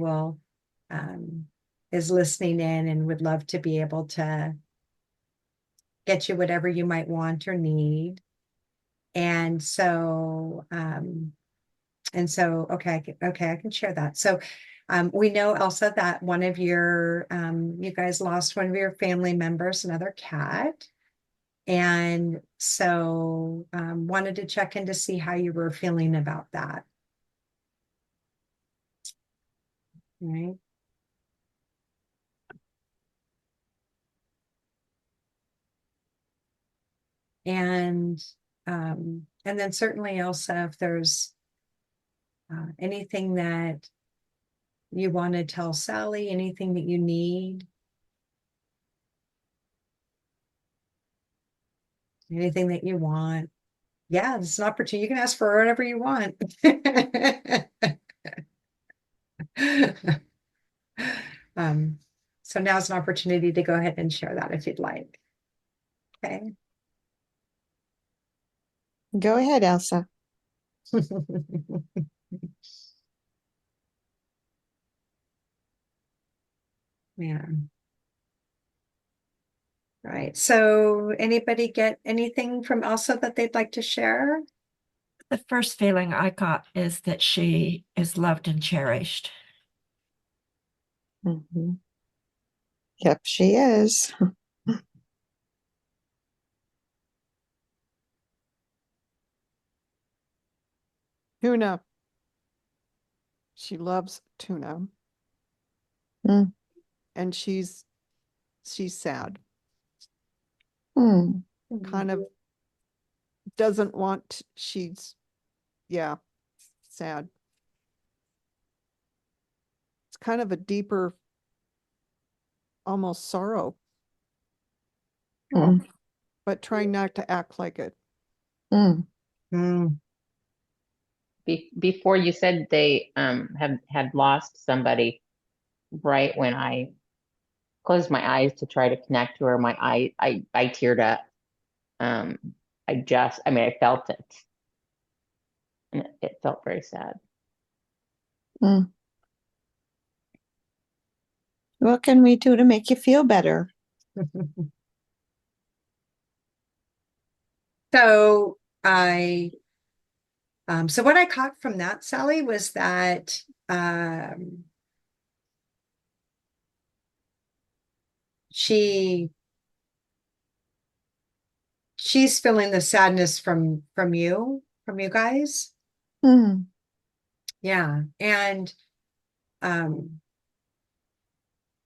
is listening in and would love to be able to get you whatever you might want or need. And so, okay, I can share that. So, we know, Elsa, that one of your, you guys lost one of your family members, another cat. And so, wanted to check in to see how you were feeling about that. Right. And then certainly, Elsa, if there's anything that you want to tell Sally, anything that you need, anything that you want, yeah, it's an opportunity. You can ask for whatever you want. So now's an opportunity to go ahead and share that if you'd like. Okay. Go ahead, Elsa. Yeah. Right. So anybody get anything from Elsa that they'd like to share? The first feeling I got is that she is loved and cherished. Mhm. Yep, she is. Tuna. She loves tuna Mm. and she's sad. Mm. Kind of doesn't want, yeah, sad. It's kind of a deeper, almost sorrow, Mm. but trying not to act like it. Mm. Mm. Before you said they had lost somebody, right when I closed my eyes to try to connect to her, I teared up. Um, I mean, I felt it, and it felt very sad. Mm. What can we do to make you feel better? So I, so what I caught from that, Sally, was that, she she's feeling the sadness from you guys. Mm. Yeah. And, um,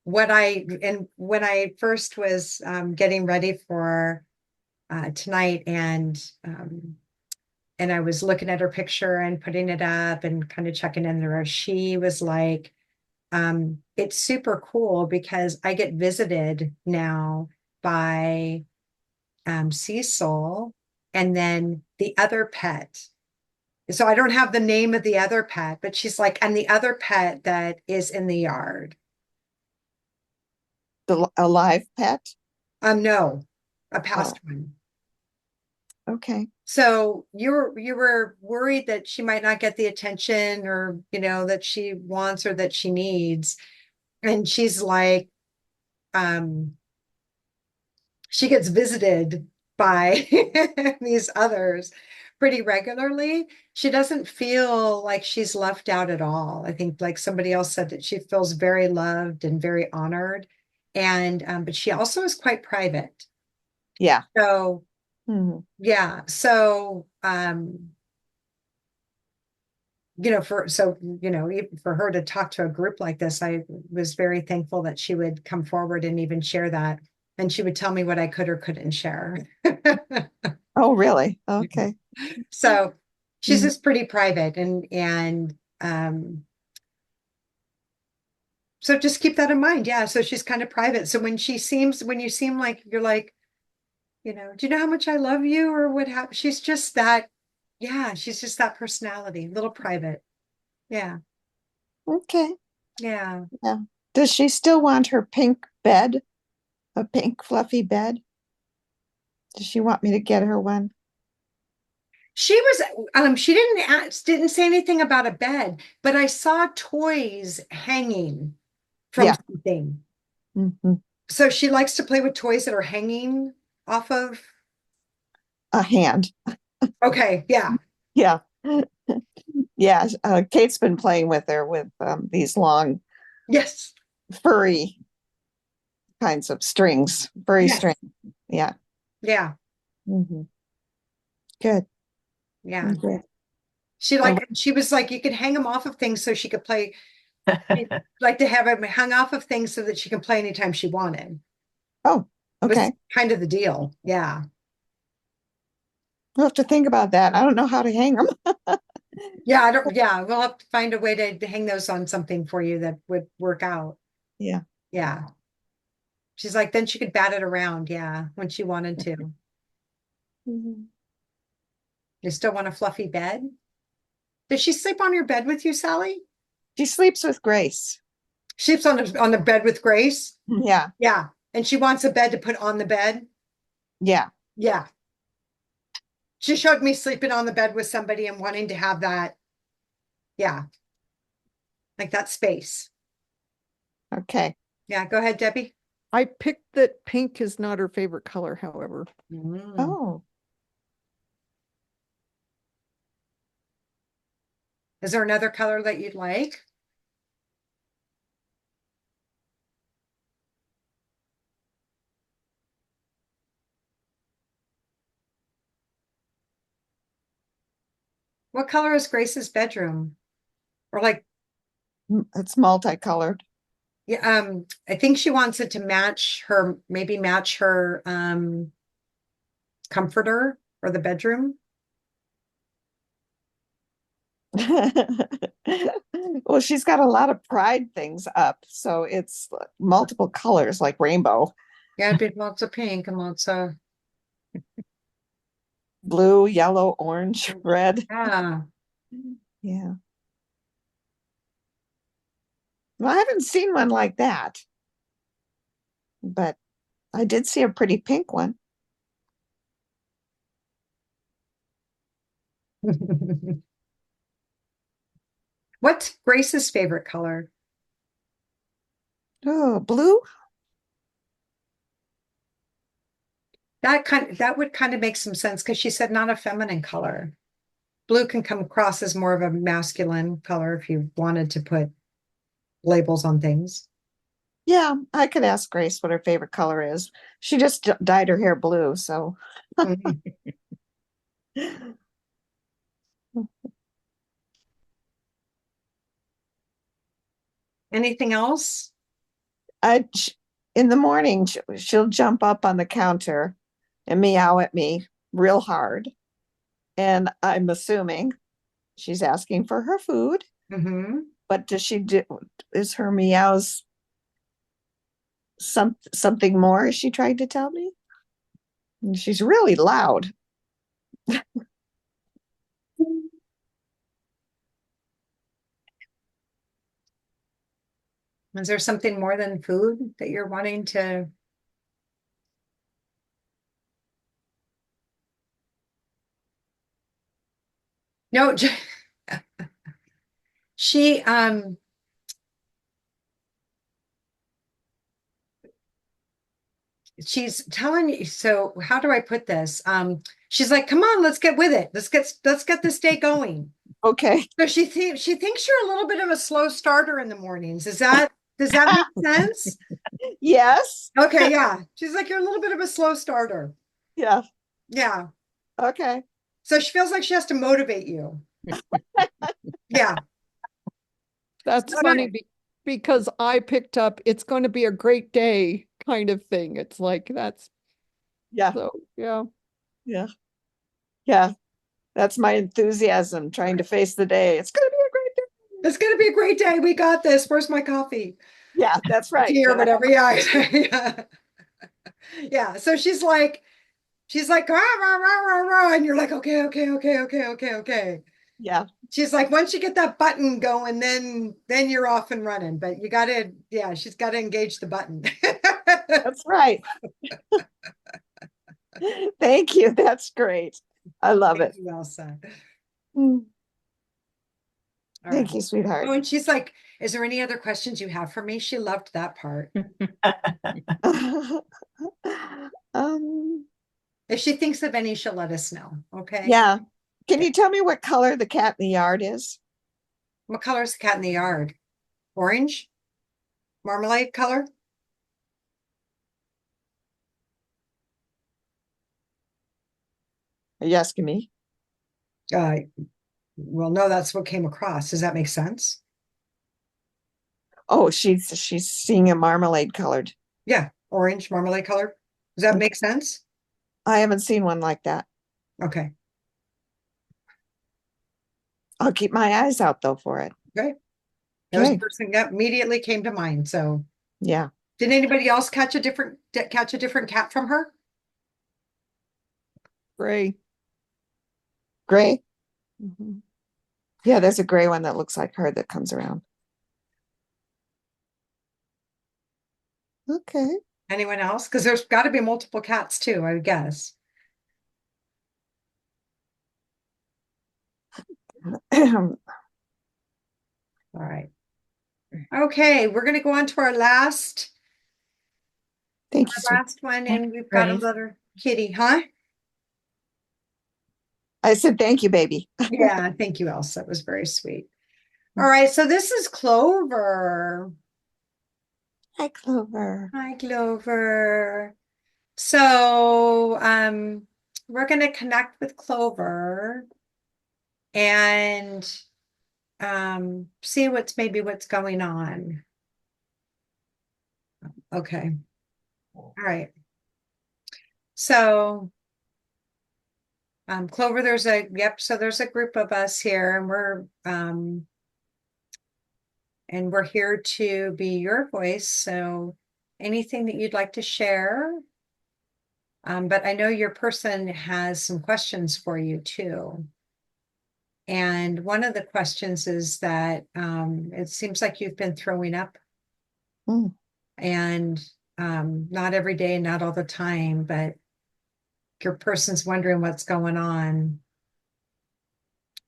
when I first was, getting ready for, tonight and I was looking at her picture and putting it up and kind of checking in there, she was like, it's super cool because I get visited now by Cecil and then the other pet. So I don't have the name of the other pet, but she's like, and the other pet that is in the yard. A live pet? No, a Oh, past one. okay. So you were worried that she might not get the attention or, that she wants or that she needs. And she's like, um, she gets visited by these others pretty regularly. She doesn't feel like she's left out at all. I think like somebody else said that she feels very loved and very honored. And but she also is quite private. Yeah. So Mm. yeah. So even for her to talk to a group like this, I was very thankful that she would come forward and even share that. And she would tell me what I could or couldn't share. Oh, really? Okay. So she's Mm. just pretty private and so just keep that in mind. Yeah. So she's kind of private. So when you seem like you're like, do you know how much I love you or what happened? She's just that, yeah, she's just that personality, a little private. Yeah. Okay. Yeah. Yeah. Does she still want her pink bed? A pink fluffy bed? Does she want me to get her one? She didn't say anything about a bed, but I saw toys hanging from Yeah. something. Mhm. So she likes to play with toys that are hanging off of. A hand. Okay, yeah. Yeah. Yeah. Kate's been playing with her with these long, Yes. furry kinds of strings, furry Yes. string. Yeah. Yeah. Mhm. Good. Yeah. Okay. She was like, you could hang them off of things so she could play. She'd like to have them hung off of things so that she can play anytime she wanted. Oh, Was okay. kind of the deal. Yeah. We'll have to think about that. I don't know how to hang them. Yeah, we'll have to find a way to hang those on something for you that would work out. Yeah. Yeah. She's like, then she could bat it around. Yeah. When she wanted to. Mhm. You still want a fluffy bed? Does she sleep on your bed with you, Sally? She sleeps with Grace. Sleeps on the bed with Grace? Yeah. Yeah. And she wants a bed to put on the bed? Yeah. Yeah. She showed me sleeping on the bed with somebody and wanting to have that. Yeah. Like that space. Okay. Yeah. Go ahead, Debbie. I picked that pink is not her favorite color, however. Mm. Oh, Is there another color that you'd like? What color is Grace's bedroom? Or like, it's multicolored. yeah, I think she wants it to match her, maybe match her comforter for the bedroom. Well, she's got a lot of pride things up, so it's multiple colors like rainbow, Yeah, it'd be lots of pink and lots of, blue, yellow, orange, red. yeah. Yeah. Well, I haven't seen one like that, but I did see a pretty pink one. What's Grace's favorite color? Oh, blue? That would kind of make some sense because she said not a feminine color. Blue can come across as more of a masculine color if you wanted to put labels on things. Yeah, I could ask Grace what her favorite color is. She just dyed her hair blue, so Mhm. Anything else? in the morning she'll jump up on the counter and meow at me real hard. And I'm assuming she's asking for her food, Hmm. but is her meows something more is she trying to tell me? And she's really loud. Is there something more than food that you're wanting to? No, she she's telling you, so how do I put this? She's like, come on, let's get with it. Let's get this day going. Okay. So she thinks you're a little bit of a slow starter in the mornings. Does that make sense? Yes. Okay, yeah. She's like, you're a little bit of a slow starter. Yeah. Yeah. Okay. So she feels like she has to motivate you. Yeah. That's So funny nice. because I picked up it's going to be a great day kind of thing. It's like that's Yeah. so, yeah. Yeah. Yeah. That's my enthusiasm trying to face the day. It's going to be a great day. It's gonna be a great day. We got this. Where's my coffee? Yeah, that's right. Tea or Can I have whatever. Yeah. Yeah. Yeah. So she's like, rah, rah, rah, rah, rah. And you're like, okay, okay, okay, okay, okay, okay. Yeah, She's like, once you get that button going, then you're off and running. But you gotta, yeah, she's got to engage the button. that's right. Thank you. That's great. I love Thank it. you, Elsa. Mm, All right. Thank you, sweetheart. Oh, and she's like, is there any other questions you have for me? She loved that part. Um, If she thinks of any, she'll let us know. Okay. yeah. Can you tell me what color the cat in the yard is? What color is the cat in the yard? Orange? Marmalade color? Are you asking me? Uh, well, no, that's what came across. Does that make sense? Oh, she's seeing a marmalade colored. Yeah, orange marmalade color. Does that Okay. make sense? I haven't seen one like that. Okay. I'll keep my eyes out though for it. Okay. That was the Okay. first thing that immediately came to mind. So, Yeah. did anybody else catch a different cat from her? Gray. Gray. Mhm. Yeah, there's a gray one that looks like her that comes around. Okay. Anyone else? Because there's got to be multiple cats too, I would guess. All right. Okay, we're going to go on to our last Thank you, Our sir. last one, and we've got a Grace. letter, Kitty, huh? I said, thank you, baby. Yeah, thank you, Elsa. That was very sweet. All right, so this is Clover. Hi, Clover. Hi, Clover. So, we're gonna connect with Clover and see what's going on. Okay. All right. So, Clover, there's a group of us here and we're here to be your voice. So anything that you'd like to share? But I know your person has some questions for you too. And one of the questions is that it seems like you've been throwing up Mm. and not every day, not all the time, but your person's wondering what's going on,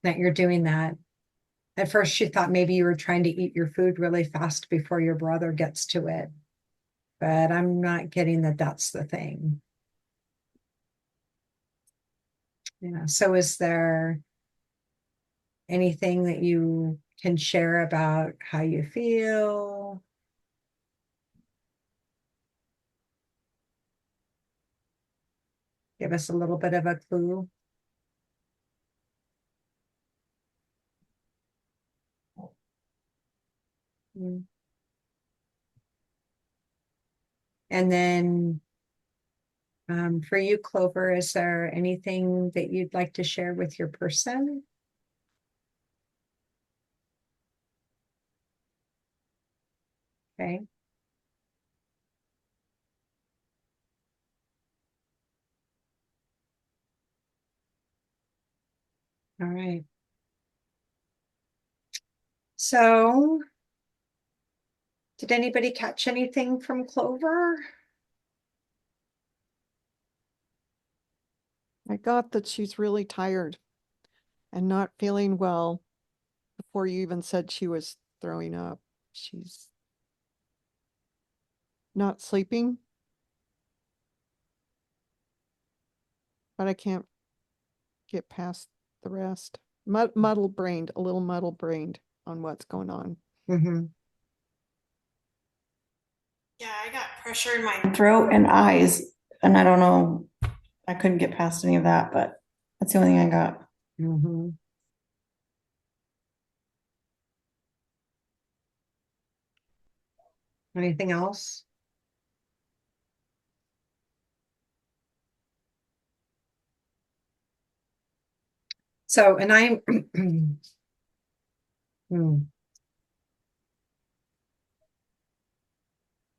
that you're doing that. At first, she thought maybe you were trying to eat your food really fast before your brother gets to it. But I'm not getting that that's the thing. Yeah. So is there anything that you can share about how you feel? Give us a little bit of a clue. Mm. And then for you, Clover, is there anything that you'd like to share with your person? Okay. All right. So, did anybody catch anything from Clover? I got that she's really tired and not feeling well before you even said she was throwing up. She's not sleeping, but I can't get past the rest. Muddle brained, a little muddle brained on what's going on. Mm-hmm. Yeah, I got pressure in my throat and eyes, and I don't know. I couldn't get past any of that, but that's the only thing I got. Mm-hmm. Anything else? So, and I'm, Hmm.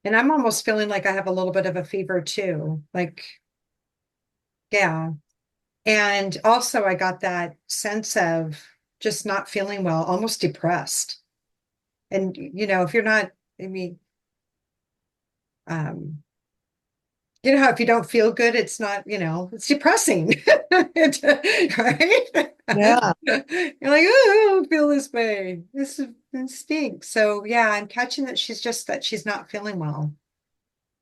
And I'm almost feeling like I have a little bit of a fever too. Like, yeah. And also I got that sense of just not feeling well, almost depressed. And if you're not, I mean, um, you know how if you don't feel good, it's not, it's depressing. Right? Yeah. You're like, oh, I don't feel this way. This stinks. So yeah, I'm catching that she's not feeling well.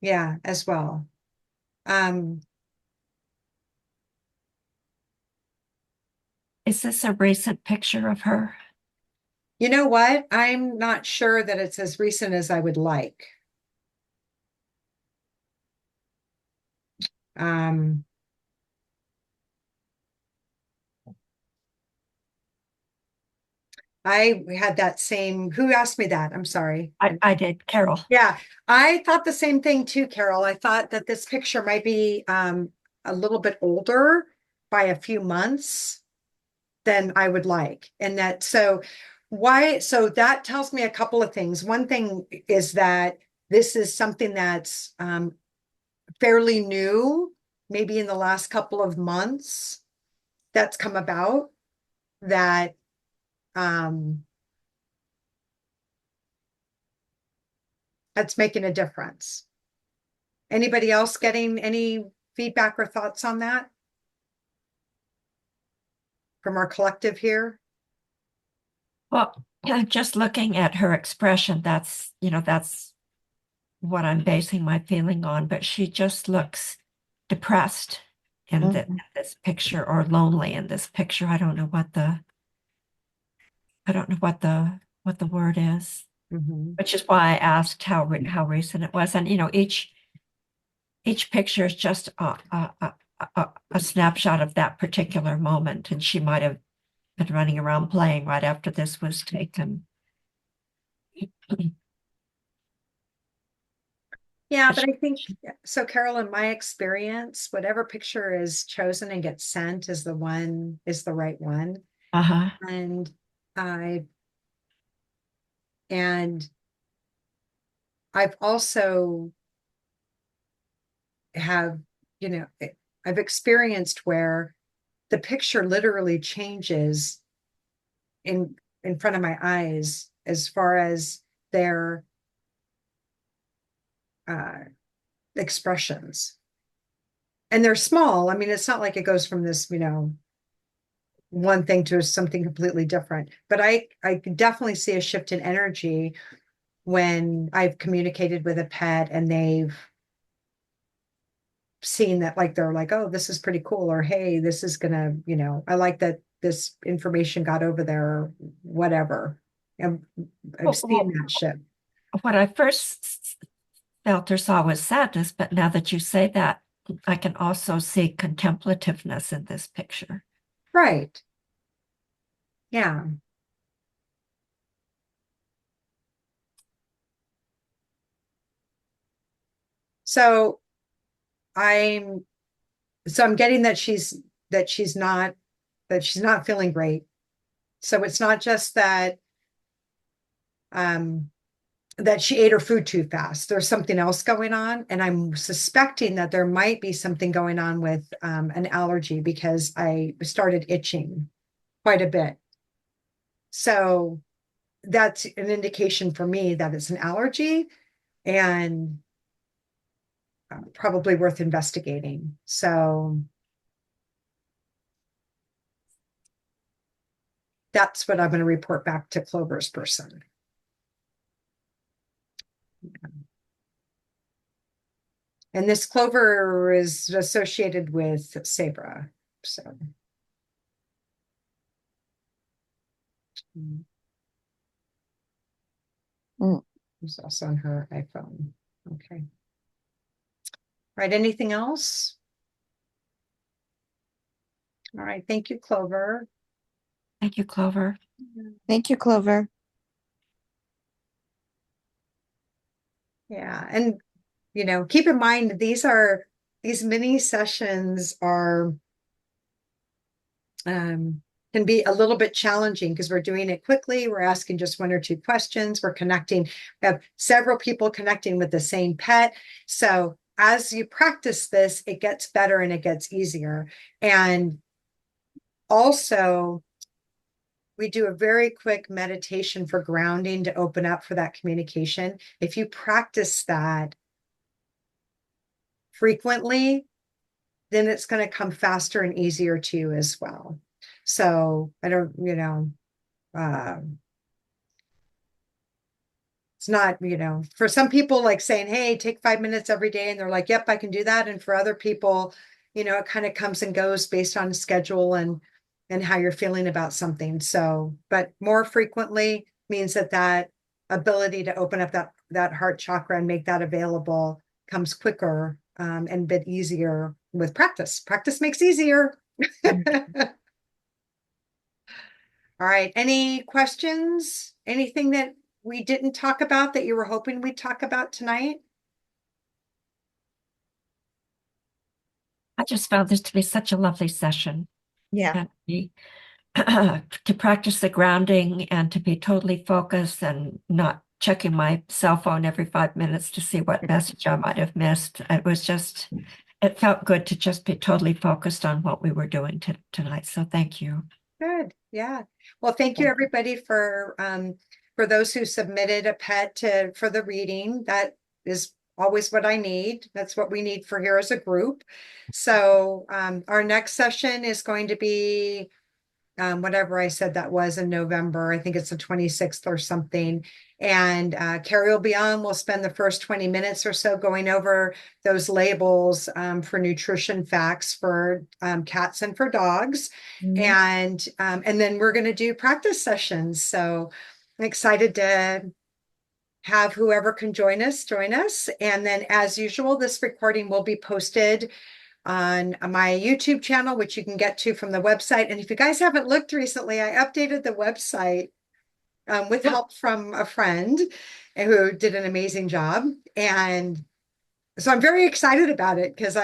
Yeah, as well. Um, Is this a recent picture of her? you know what? I'm not sure that it's as recent as I would like. Um, I had that same, who asked me that? I'm sorry. I did, Carol. Yeah, I thought the same thing too, Carol. I thought that this picture might be a little bit older by a few months than I would like. And so that tells me a couple of things. One thing is that this is something that's fairly new, maybe in the last couple of months that's come about that that's making a difference. Anybody else getting any feedback or thoughts on that from our collective here? Well, just looking at her expression, that's what I'm basing my feeling on, but she just looks depressed in Mhm. this picture, or lonely in this picture. I don't know what the word is, Mhm. which is why I asked how recent it was. And each picture is just a snapshot of that particular moment, and she might have been running around playing right after this was taken. Yeah, But but I think, so Carol, in my experience, whatever picture is chosen and gets sent is the right one. uh-huh. And I, and I've also have, you know, I've experienced where the picture literally changes in front of my eyes as far as their uh expressions. And they're small. I mean, it's not like it goes from this, one thing to something completely different. But I can definitely see a shift in energy when I've communicated with a pet and they've seen that, like they're like, oh, this is pretty cool, or hey, this is gonna, I like that this information got over there, or whatever. And I've seen that shift. What I first felt or saw was sadness, but now that you say that, I can also see contemplativeness in this picture. Right. Yeah. So I'm I'm getting that she's not that she's not feeling great. So it's not just um that she ate her food too fast. There's something else going on. And I'm suspecting that there might be something going on with an allergy, because I started itching quite a bit. So that's an indication for me that it's an allergy, and probably worth investigating. So that's what I'm going to report back to Clover's person. And this Clover is associated with Sabra. So Mm. it's also on her iPhone. Okay. Right. Anything else? All right. Thank you, Clover. Thank you, Clover. Thank you, Clover. Yeah. And, keep in mind, these mini sessions are, can be a little bit challenging because we're doing it quickly. We're asking just one or two questions. We're connecting, we have several people connecting with the same pet. So as you practice this, it gets better and it gets easier. And also, we do a very quick meditation for grounding to open up for that communication. If you practice that frequently, then it's going to come faster and easier to you as well. So I don't, it's not, for some people, like saying, hey, take 5 minutes every day. And they're like, yep, I can do that. And for other people, it kind of comes and goes based on schedule and how you're feeling about something. So, but more frequently means that ability to open up that heart chakra and make that available comes quicker, and a bit easier with practice. Practice makes easier. All right. Any questions? Anything that we didn't talk about that you were hoping we'd talk about tonight? I just found this to be such a lovely session. Yeah. And to practice the grounding and to be totally focused and not checking my cell phone every 5 minutes to see what message I might have missed. It felt good to just be totally focused on what we were doing tonight. So thank you. Good. Yeah. Well, thank you everybody for those who submitted a pet for the reading. That is always what I need. That's what we need for here as a group. So our next session is going to be whatever I said that was in November. I think it's the 26th or something. And Carrie will be on. We'll spend the first 20 minutes or so going over those labels for nutrition facts for cats and for dogs. And then we're going to do practice sessions. So I'm excited to have whoever can join us. And then as usual, this recording will be posted on my YouTube channel, which you can get to from the website. And if you guys haven't looked recently, I updated the website with help from a friend who did an amazing job. And so I'm very excited about it because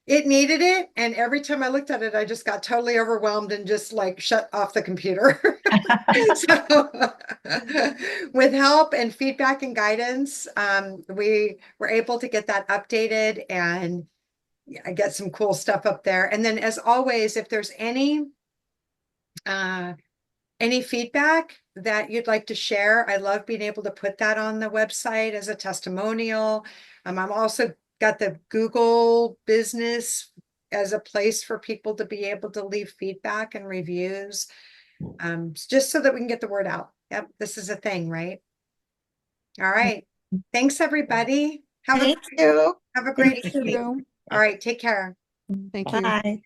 it needed it. And every time I looked at it, I just got totally overwhelmed and just like shut off the computer. So with help and feedback and guidance, we were able to get that updated and I get some cool stuff up there. And then as always, if there's any feedback that you'd like to share, I love being able to put that on the website as a testimonial. I'm also got the Google business as a place for people to be able to leave feedback and reviews, just so that we can get the word out. Yep, this is a thing, right? All right. Thanks, everybody. Thank you. Have a great Thank evening. you. All right, take care. Thank you. Bye.